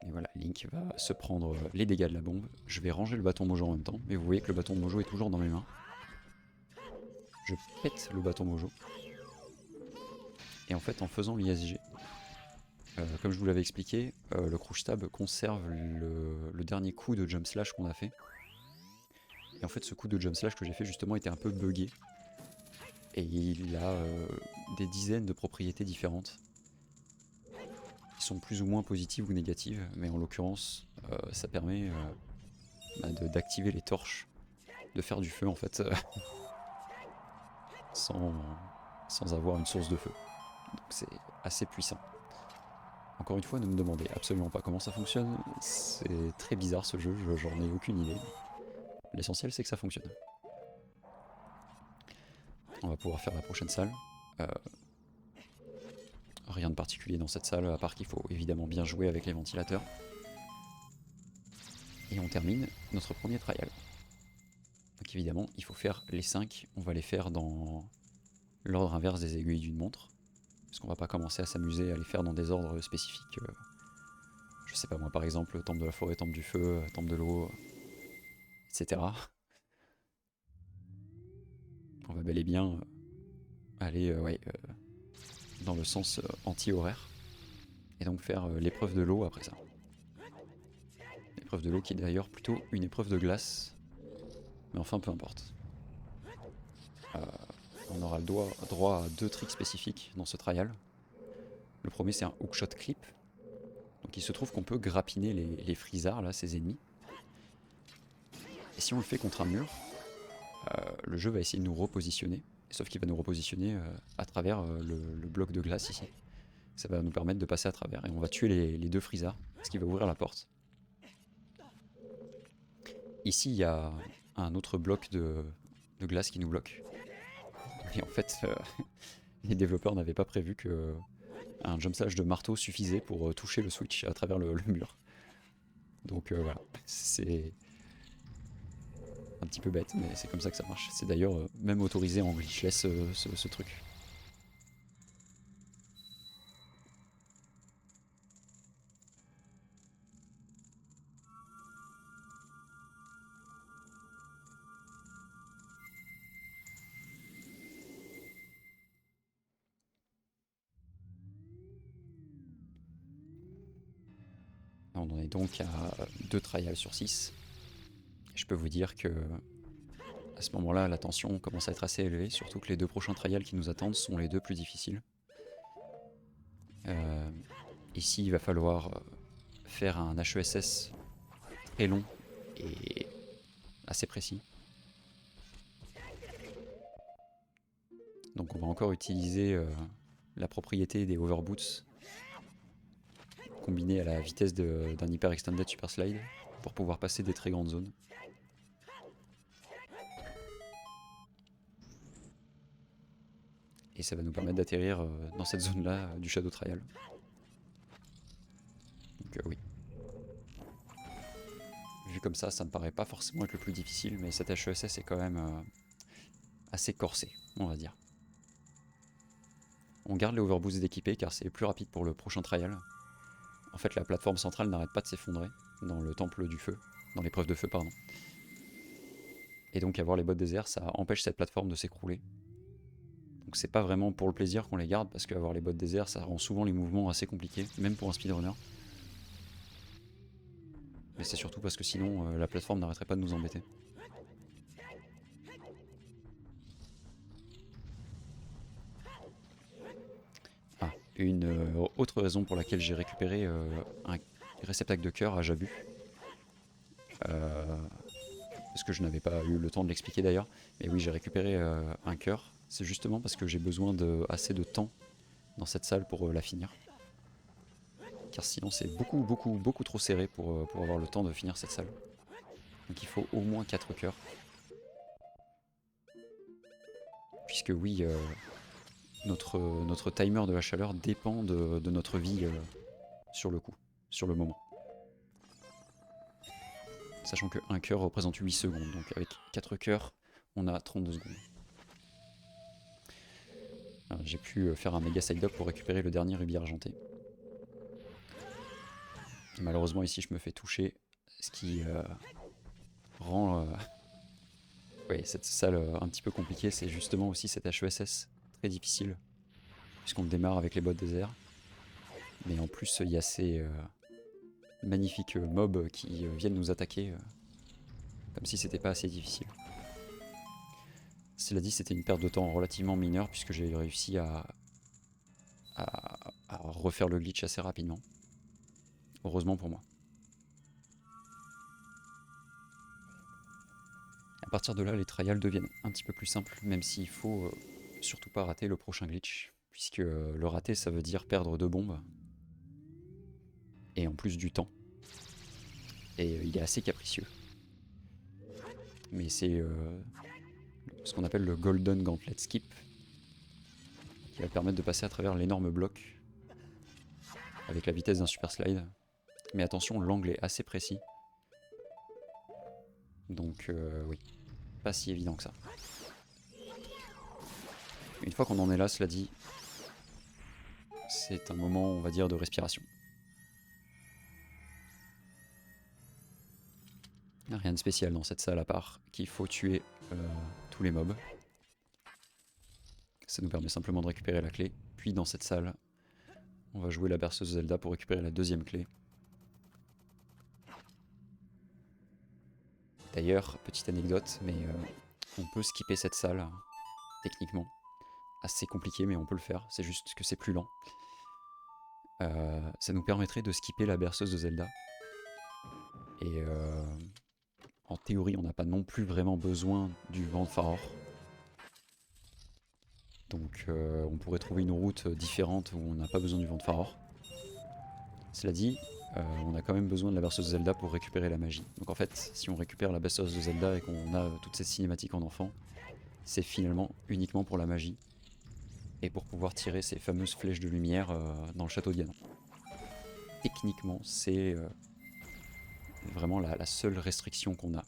Et voilà, Link va se prendre les dégâts de la bombe. Je vais ranger le bâton Mojo en même temps, mais vous voyez que le bâton Mojo est toujours dans mes mains. Je pète le bâton Mojo. Et en fait, en faisant l'ISG, comme je vous l'avais expliqué, le Krushtab conserve le dernier coup de jump slash qu'on a fait. Et en fait, ce coup de jump slash que j'ai fait justement était un peu buggé. Et il a des dizaines de propriétés différentes. Qui sont plus ou moins positives ou négatives, mais en l'occurrence, ça permet d'activer les torches, de faire du feu en fait, sans avoir une source de feu. Donc c'est assez puissant. Encore une fois, ne me demandez absolument pas comment ça fonctionne, c'est très bizarre ce jeu, j'en ai aucune idée. L'essentiel c'est que ça fonctionne. On va pouvoir faire la prochaine salle. Rien de particulier dans cette salle, à part qu'il faut évidemment bien jouer avec les ventilateurs. Et on termine notre premier trial. Donc évidemment, il faut faire les 5, on va les faire dans l'ordre inverse des aiguilles d'une montre. Parce qu'on va pas commencer à s'amuser à les faire dans des ordres spécifiques. Je sais pas moi, par exemple, temple de la forêt, temple du feu, temple de l'eau, etc. On va bel et bien aller dans le sens anti-horaire. Et donc faire l'épreuve de l'eau après ça. L'épreuve de l'eau qui est d'ailleurs plutôt une épreuve de glace. Mais enfin, peu importe. On aura le droit à 2 tricks spécifiques dans ce trial. Le premier c'est un hookshot clip. Donc il se trouve qu'on peut grappiner les frisards, là, ses ennemis. Et si on le fait contre un mur, le jeu va essayer de nous repositionner. Sauf qu'il va nous repositionner à travers le bloc de glace ici. Ça va nous permettre de passer à travers. Et on va tuer les 2 frisards, ce qui va ouvrir la porte. Ici, il y a un autre bloc de glace qui nous bloque. Et en fait, les développeurs n'avaient pas prévu que un jump slash de marteau suffisait pour toucher le switch à travers le mur. Donc voilà, c'est un petit peu bête, mais c'est comme ça que ça marche. C'est d'ailleurs même autorisé en glitchless ce truc. On en est donc à 2 trials sur 6. Je peux vous dire que à ce moment-là, la tension commence à être assez élevée, surtout que les 2 prochains trials qui nous attendent sont les 2 plus difficiles. Ici, il va falloir faire un HESS très long et assez précis. Donc on va encore utiliser la propriété des overboots combinée à la vitesse d'un hyper extended super slide pour pouvoir passer des très grandes zones. Et ça va nous permettre d'atterrir dans cette zone-là du Shadow Trial. Donc oui. Vu comme ça me paraît pas forcément être le plus difficile, mais cet HESS est quand même assez corsé, on va dire. On garde les overboosts d'équipés car c'est plus rapide pour le prochain trial. En fait, la plateforme centrale n'arrête pas de s'effondrer dans le temple du feu, dans l'épreuve de feu, pardon. Et donc avoir les bottes désert, ça empêche cette plateforme de s'écrouler. Donc c'est pas vraiment pour le plaisir qu'on les garde, parce qu'avoir les bottes désert, ça rend souvent les mouvements assez compliqués, même pour un speedrunner. Mais c'est surtout parce que sinon, la plateforme n'arrêterait pas de nous embêter. Ah, une autre raison pour laquelle j'ai récupéré un réceptacle de cœur à Jabu. Parce que je n'avais pas eu le temps de l'expliquer d'ailleurs. Mais oui, j'ai récupéré un cœur. C'est justement parce que j'ai besoin de assez de temps dans cette salle pour la finir. Car sinon c'est beaucoup trop serré pour avoir le temps de finir cette salle. Donc il faut au moins 4 cœurs. Puisque oui, notre timer de la chaleur dépend de notre vie sur le coup, sur le moment. sachant que 1 cœur représente 8 secondes, donc avec 4 cœurs, on a 32 secondes. J'ai pu faire un méga side-up pour récupérer le dernier rubis argenté. Malheureusement ici je me fais toucher, ce qui rend ouais, cette salle un petit peu compliquée. C'est justement aussi cette HESS très difficile, puisqu'on démarre avec les bottes désert. Mais en plus il y a ces magnifiques mobs qui viennent nous attaquer, comme si c'était pas assez difficile. Cela dit, c'était une perte de temps relativement mineure, puisque j'ai réussi à refaire le glitch assez rapidement. Heureusement pour moi. À partir de là, les trials deviennent un petit peu plus simples, même s'il faut surtout pas rater le prochain glitch, puisque le rater, ça veut dire perdre 2 bombes, et en plus du temps. Et il est assez capricieux. Mais c'est ce qu'on appelle le Golden Gauntlet Skip, qui va permettre de passer à travers l'énorme bloc avec la vitesse d'un super slide. Mais attention, l'angle est assez précis. Donc oui, pas si évident que ça. Une fois qu'on en est là, cela dit, c'est un moment, on va dire, de respiration. Rien de spécial dans cette salle à part qu'il faut tuer tous les mobs. Ça nous permet simplement de récupérer la clé. Puis dans cette salle, on va jouer la berceuse Zelda pour récupérer la deuxième clé. D'ailleurs, petite anecdote, mais on peut skipper cette salle, techniquement. Assez compliqué, mais on peut le faire, c'est juste que c'est plus lent. Ça nous permettrait de skipper la berceuse de Zelda. Et en théorie, on n'a pas non plus vraiment besoin du vent de Faror. Donc on pourrait trouver une route différente où on n'a pas besoin du vent de Faror. Cela dit, on a quand même besoin de la berceuse de Zelda pour récupérer la magie. Donc en fait, si on récupère la berceuse de Zelda et qu'on a toute cette cinématique en enfant, c'est finalement uniquement pour la magie. Et pour pouvoir tirer ces fameuses flèches de lumière dans le château de Ganon. Techniquement, c'est vraiment la seule restriction qu'on a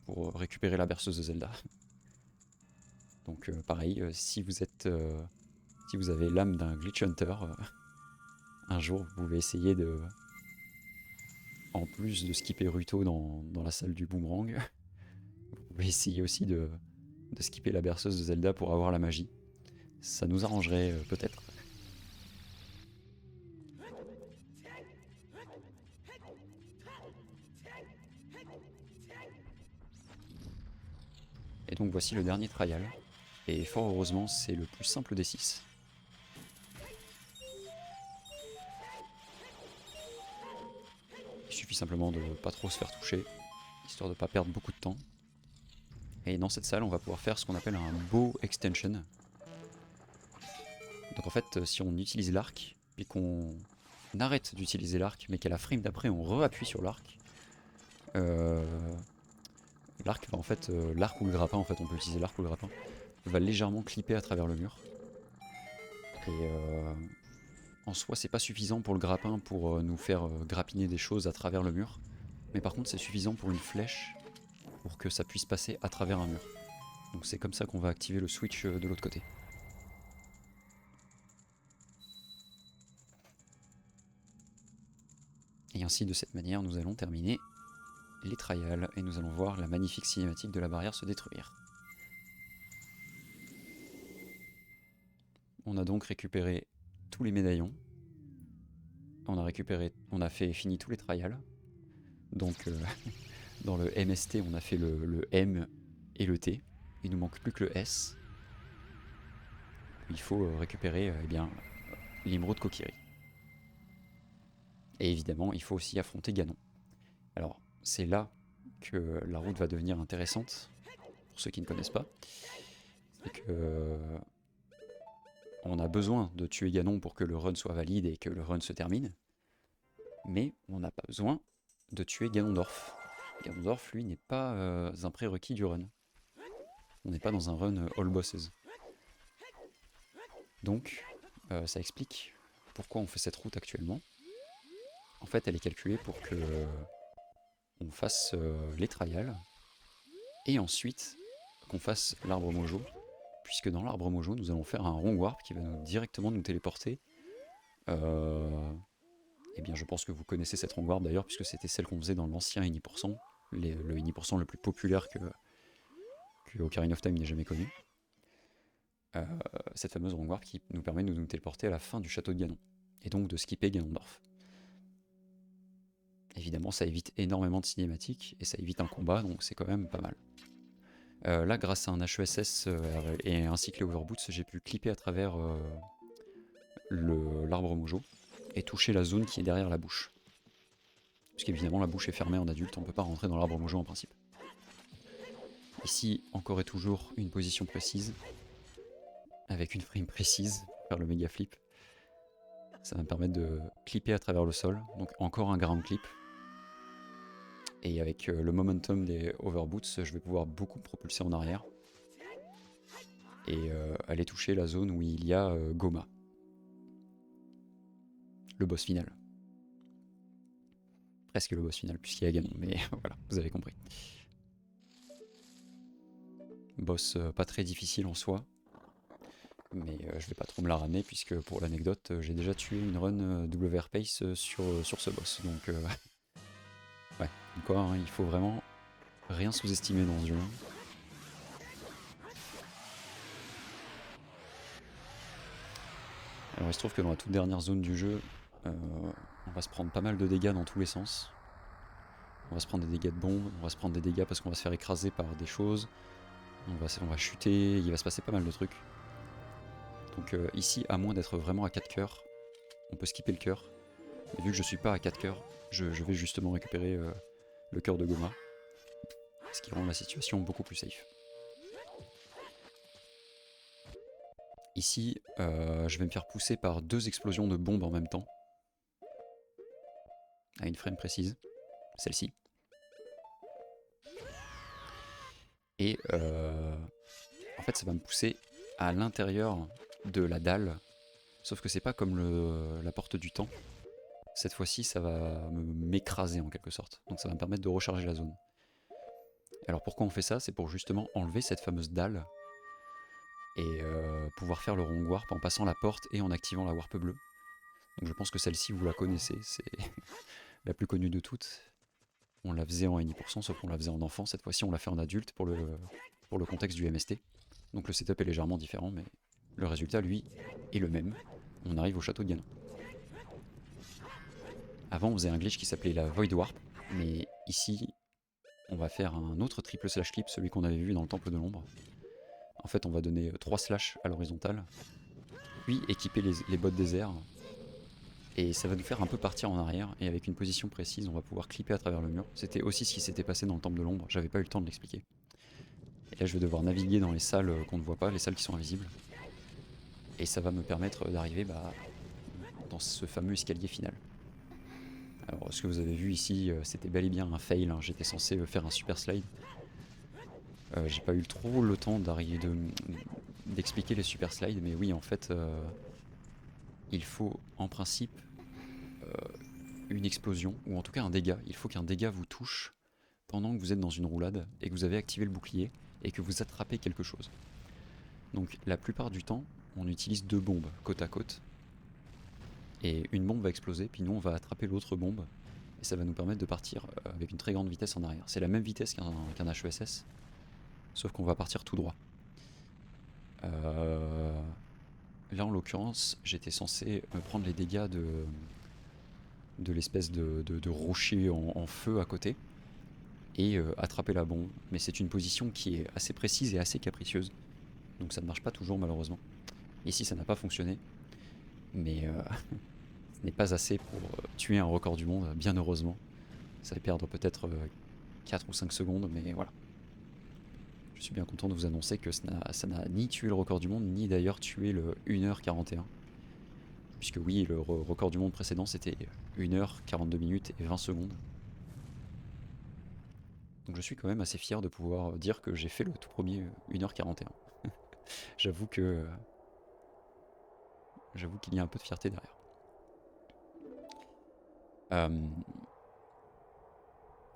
pour récupérer la berceuse de Zelda. Donc pareil, si vous avez l'âme d'un glitch hunter, un jour vous pouvez essayer de, en plus de skipper Ruto dans la salle du boomerang, vous pouvez essayer aussi de skipper la berceuse de Zelda pour avoir la magie. Ça nous arrangerait peut-être. Et donc voici le dernier trial. Et fort heureusement, c'est le plus simple des 6. Il suffit simplement de pas trop se faire toucher, histoire de pas perdre beaucoup de temps. Et dans cette salle, on va pouvoir faire ce qu'on appelle un bow extension. Donc en fait, si on utilise l'arc, puis qu'on arrête d'utiliser l'arc, mais qu'à la frame d'après, on re-appuie sur l'arc, l'arc va en fait, l'arc ou le grappin, en fait, on peut utiliser l'arc ou le grappin, va légèrement clipper à travers le mur. Et en soi, c'est pas suffisant pour le grappin pour nous faire grappiner des choses à travers le mur. Mais par contre, c'est suffisant pour une flèche pour que ça puisse passer à travers un mur. Donc c'est comme ça qu'on va activer le switch de l'autre côté. Et ainsi, de cette manière, nous allons terminer les trials et nous allons voir la magnifique cinématique de la barrière se détruire. On a donc récupéré tous les médaillons. On a fini tous les trials. Donc dans le MST, on a fait le M et le T. Il nous manque plus que le S. Il faut récupérer eh bien, l'émeraude Kokiri. Et évidemment, il faut aussi affronter Ganon. Alors, c'est là que la route va devenir intéressante, pour ceux qui ne connaissent pas. C'est que on a besoin de tuer Ganon pour que le run soit valide et que le run se termine. Mais on n'a pas besoin de tuer Ganondorf. Ganondorf, lui, n'est pas un prérequis du run. On n'est pas dans un run all bosses. Donc, ça explique pourquoi on fait cette route actuellement. En fait, elle est calculée pour que on fasse les trials, et ensuite qu'on fasse l'arbre mojo, puisque dans l'arbre mojo, nous allons faire un rong warp qui va directement nous téléporter. Eh bien, je pense que vous connaissez cette rong warp d'ailleurs, puisque c'était celle qu'on faisait dans l'ancien Any%, le Any% le plus populaire que Ocarina of Time n'ait jamais connu. Cette fameuse rong warp qui nous permet de nous téléporter à la fin du château de Ganon, et donc de skipper Ganondorf. Évidemment, ça évite énormément de cinématiques, et ça évite un combat, donc c'est quand même pas mal. Là, grâce à un HESS et ainsi que les overboots, j'ai pu clipper à travers l'arbre mojo et toucher la zone qui est derrière la bouche. Puisqu'évidemment, la bouche est fermée en adulte, on ne peut pas rentrer dans l'arbre mojo en principe. Ici, encore et toujours, une position précise, avec une frame précise, pour faire le méga flip. Ça va me permettre de clipper à travers le sol, donc encore un ground clip. Et avec le momentum des overboots, je vais pouvoir beaucoup me propulser en arrière. Et aller toucher la zone où il y a Gohma. Le boss final. Presque le boss final, puisqu'il y a Ganon, mais voilà, vous avez compris. Boss pas très difficile en soi, mais je vais pas trop me la ramener, puisque pour l'anecdote, j'ai déjà tué une run WR Pace sur ce boss, donc ouais, encore, hein, il faut vraiment rien sous-estimer dans ce jeu. Alors il se trouve que dans la toute dernière zone du jeu, on va se prendre pas mal de dégâts dans tous les sens. On va se prendre des dégâts de bombes, on va se prendre des dégâts parce qu'on va se faire écraser par des choses, on va chuter, il va se passer pas mal de trucs. Donc ici, à moins d'être vraiment à 4 cœurs, on peut skipper le cœur. Mais vu que je suis pas à 4 cœurs, je vais justement récupérer le cœur de Gohma, ce qui rend la situation beaucoup plus safe. Ici, je vais me faire pousser par 2 explosions de bombes en même temps, à une frame précise, celle-ci. Et en fait, ça va me pousser à l'intérieur de la dalle, sauf que c'est pas comme la porte du temps. Cette fois-ci, ça va m'écraser en quelque sorte, donc ça va me permettre de recharger la zone. Alors pourquoi on fait ça? C'est pour justement enlever cette fameuse dalle et pouvoir faire le rong warp en passant la porte et en activant la warp bleue. Donc je pense que celle-ci vous la connaissez, c'est la plus connue de toutes. On la faisait en Any%, sauf qu'on la faisait en enfant. Cette fois-ci, on l'a fait en adulte pour le contexte du MST. Donc le setup est légèrement différent, mais le résultat, lui, est le même. On arrive au château de Ganon. Avant, on faisait un glitch qui s'appelait la Void Warp, mais ici, on va faire un autre triple slash clip, celui qu'on avait vu dans le Temple de l'Ombre. En fait, on va donner 3 slash à l'horizontale, puis équiper les bottes désert, et ça va nous faire un peu partir en arrière, et avec une position précise, on va pouvoir clipper à travers le mur. C'était aussi ce qui s'était passé dans le Temple de l'Ombre, j'avais pas eu le temps de l'expliquer. Et là, je vais devoir naviguer dans les salles qu'on ne voit pas, les salles qui sont invisibles. Et ça va me permettre d'arriver dans ce fameux escalier final. Alors, ce que vous avez vu ici, c'était bel et bien un fail, hein. J'étais censé faire un super slide. J'ai pas eu trop le temps d'expliquer les super slides, mais oui, en fait, il faut en principe une explosion, ou en tout cas un dégât. Il faut qu'un dégât vous touche pendant que vous êtes dans une roulade et que vous avez activé le bouclier et que vous attrapez quelque chose. Donc la plupart du temps, on utilise 2 bombes côte à côte. Et une bombe va exploser, puis nous on va attraper l'autre bombe. Et ça va nous permettre de partir avec une très grande vitesse en arrière. C'est la même vitesse qu'un HESS, sauf qu'on va partir tout droit. Là en l'occurrence, j'étais censé prendre les dégâts de l'espèce de rocher en feu à côté et attraper la bombe. Mais c'est une position qui est assez précise et assez capricieuse. Donc ça ne marche pas toujours malheureusement. Ici ça n'a pas fonctionné. Mais ce n'est pas assez pour tuer un record du monde, bien heureusement. Ça va perdre peut-être 4 ou 5 secondes, mais voilà. Je suis bien content de vous annoncer que ça n'a ni tué le record du monde, ni d'ailleurs tué le 1h41. Puisque oui, le record du monde précédent c'était 1h42 minutes et 20 secondes. Donc je suis quand même assez fier de pouvoir dire que j'ai fait le tout premier 1h41. J'avoue qu'il y a un peu de fierté derrière.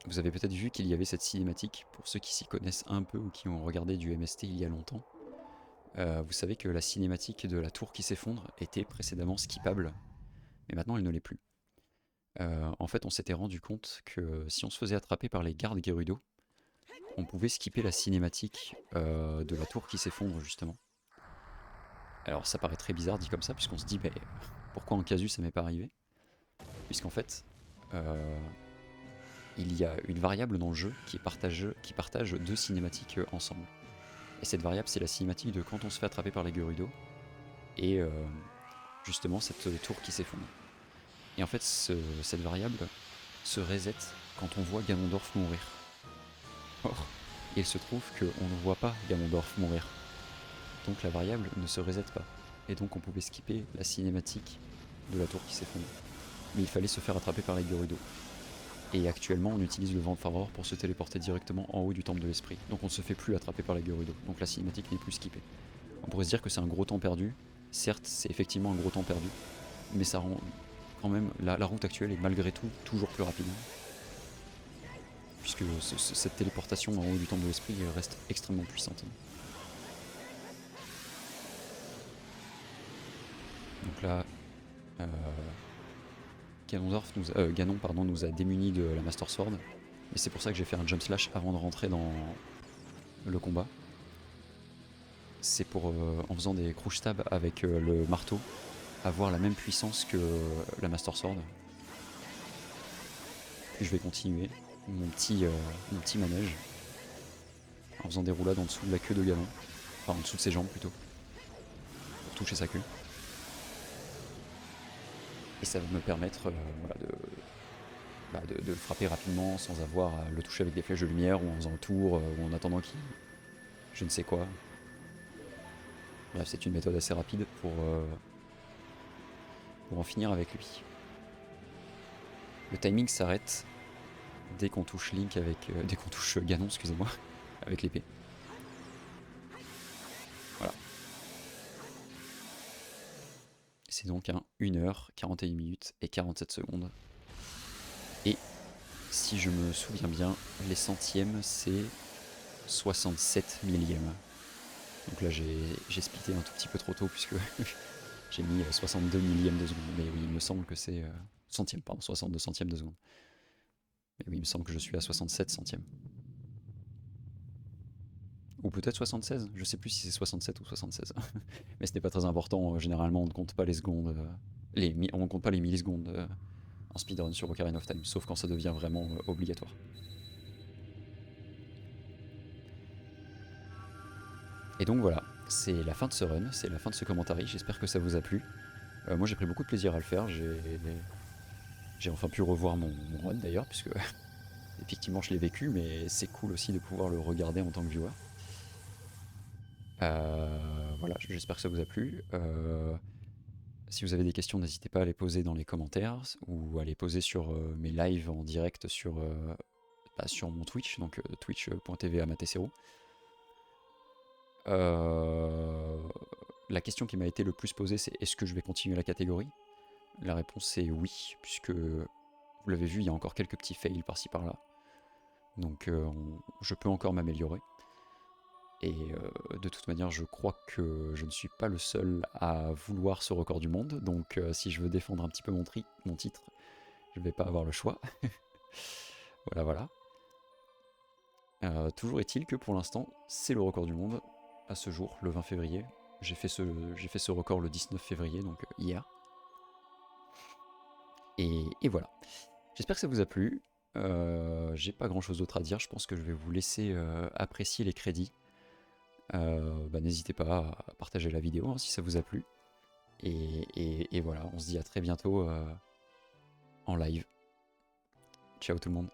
Vous avez peut-être vu qu'il y avait cette cinématique, pour ceux qui s'y connaissent un peu ou qui ont regardé du MST il y a longtemps. Vous savez que la cinématique de la tour qui s'effondre était précédemment skippable, mais maintenant elle ne l'est plus. En fait, on s'était rendu compte que si on se faisait attraper par les gardes Gerudo, on pouvait skipper la cinématique de la tour qui s'effondre justement. Alors ça paraît très bizarre dit comme ça, puisqu'on se dit pourquoi en casu ça m'est pas arrivé? Puisqu'en fait, il y a une variable dans le jeu qui partage deux cinématiques ensemble. Et cette variable, c'est la cinématique de quand on se fait attraper par les Gerudo et justement cette tour qui s'effondre. Et en fait, cette variable se reset quand on voit Ganondorf mourir. Or, il se trouve qu'on ne voit pas Ganondorf mourir. Donc la variable ne se reset pas. Et donc on pouvait skipper la cinématique de la tour qui s'effondre. Mais il fallait se faire attraper par les Gerudo. Et actuellement, on utilise le vent de Faror pour se téléporter directement en haut du temple de l'esprit. Donc on ne se fait plus attraper par les Gerudo. Donc la cinématique n'est plus skippée. On pourrait se dire que c'est un gros temps perdu. Certes, c'est effectivement un gros temps perdu. Mais ça rend quand même la route actuelle est malgré tout toujours plus rapide. Puisque cette téléportation en haut du temple de l'esprit reste extrêmement puissante. Donc là, Ganon nous a démunis de la Master Sword. Et c'est pour ça que j'ai fait un jump slash avant de rentrer dans le combat. C'est pour, en faisant des crouch stabs avec le marteau, avoir la même puissance que la Master Sword. Puis je vais continuer mon petit manège en faisant des roulades en dessous de la queue de Ganon. Enfin en dessous de ses jambes plutôt. Pour toucher sa queue. Et ça va me permettre de le frapper rapidement sans avoir à le toucher avec des flèches de lumière ou en faisant le tour ou en attendant qu'il... je ne sais quoi. Bref, c'est une méthode assez rapide pour en finir avec lui. Le timing s'arrête dès qu'on touche Link avec... dès qu'on touche Ganon, excusez-moi, avec l'épée. Voilà. C'est donc un 1h, 41 minutes et 47 secondes. Et si je me souviens bien, les centièmes c'est 67 millièmes. Donc là j'ai splitté un tout petit peu trop tôt puisque j'ai mis 62 millièmes de seconde. Mais oui, il me semble que c'est... 62 centièmes de seconde. Mais oui, il me semble que je suis à 67 centièmes. Ou peut-être 76, je sais plus si c'est 67 ou 76. Mais ce n'est pas très important, généralement on ne compte pas les secondes, on ne compte pas les millisecondes en speedrun sur Ocarina of Time, sauf quand ça devient vraiment obligatoire. Et donc voilà, c'est la fin de ce run, c'est la fin de ce commentary, j'espère que ça vous a plu. Moi j'ai pris beaucoup de plaisir à le faire, j'ai enfin pu revoir mon run d'ailleurs, puisque effectivement je l'ai vécu, mais c'est cool aussi de pouvoir le regarder en tant que viewer. Voilà, j'espère que ça vous a plu. Si vous avez des questions, n'hésitez pas à les poser dans les commentaires ou à les poser sur mes lives en direct sur mon Twitch, donc twitch.tv/amatessero. La question qui m'a été le plus posée, c'est est-ce que je vais continuer la catégorie? La réponse est oui, puisque vous l'avez vu, il y a encore quelques petits fails par-ci par-là. Donc je peux encore m'améliorer. Et de toute manière, je crois que je ne suis pas le seul à vouloir ce record du monde. Donc si je veux défendre un petit peu mon titre, je ne vais pas avoir le choix. Voilà. Toujours est-il que pour l'instant, c'est le record du monde à ce jour, le 20 février. J'ai fait ce record le 19 février, donc hier. Et voilà. J'espère que ça vous a plu. J'ai pas grand-chose d'autre à dire. Je pense que je vais vous laisser apprécier les crédits. N'hésitez pas à partager la vidéo hein, si ça vous a plu. Et voilà, on se dit à très bientôt en live. Ciao tout le monde.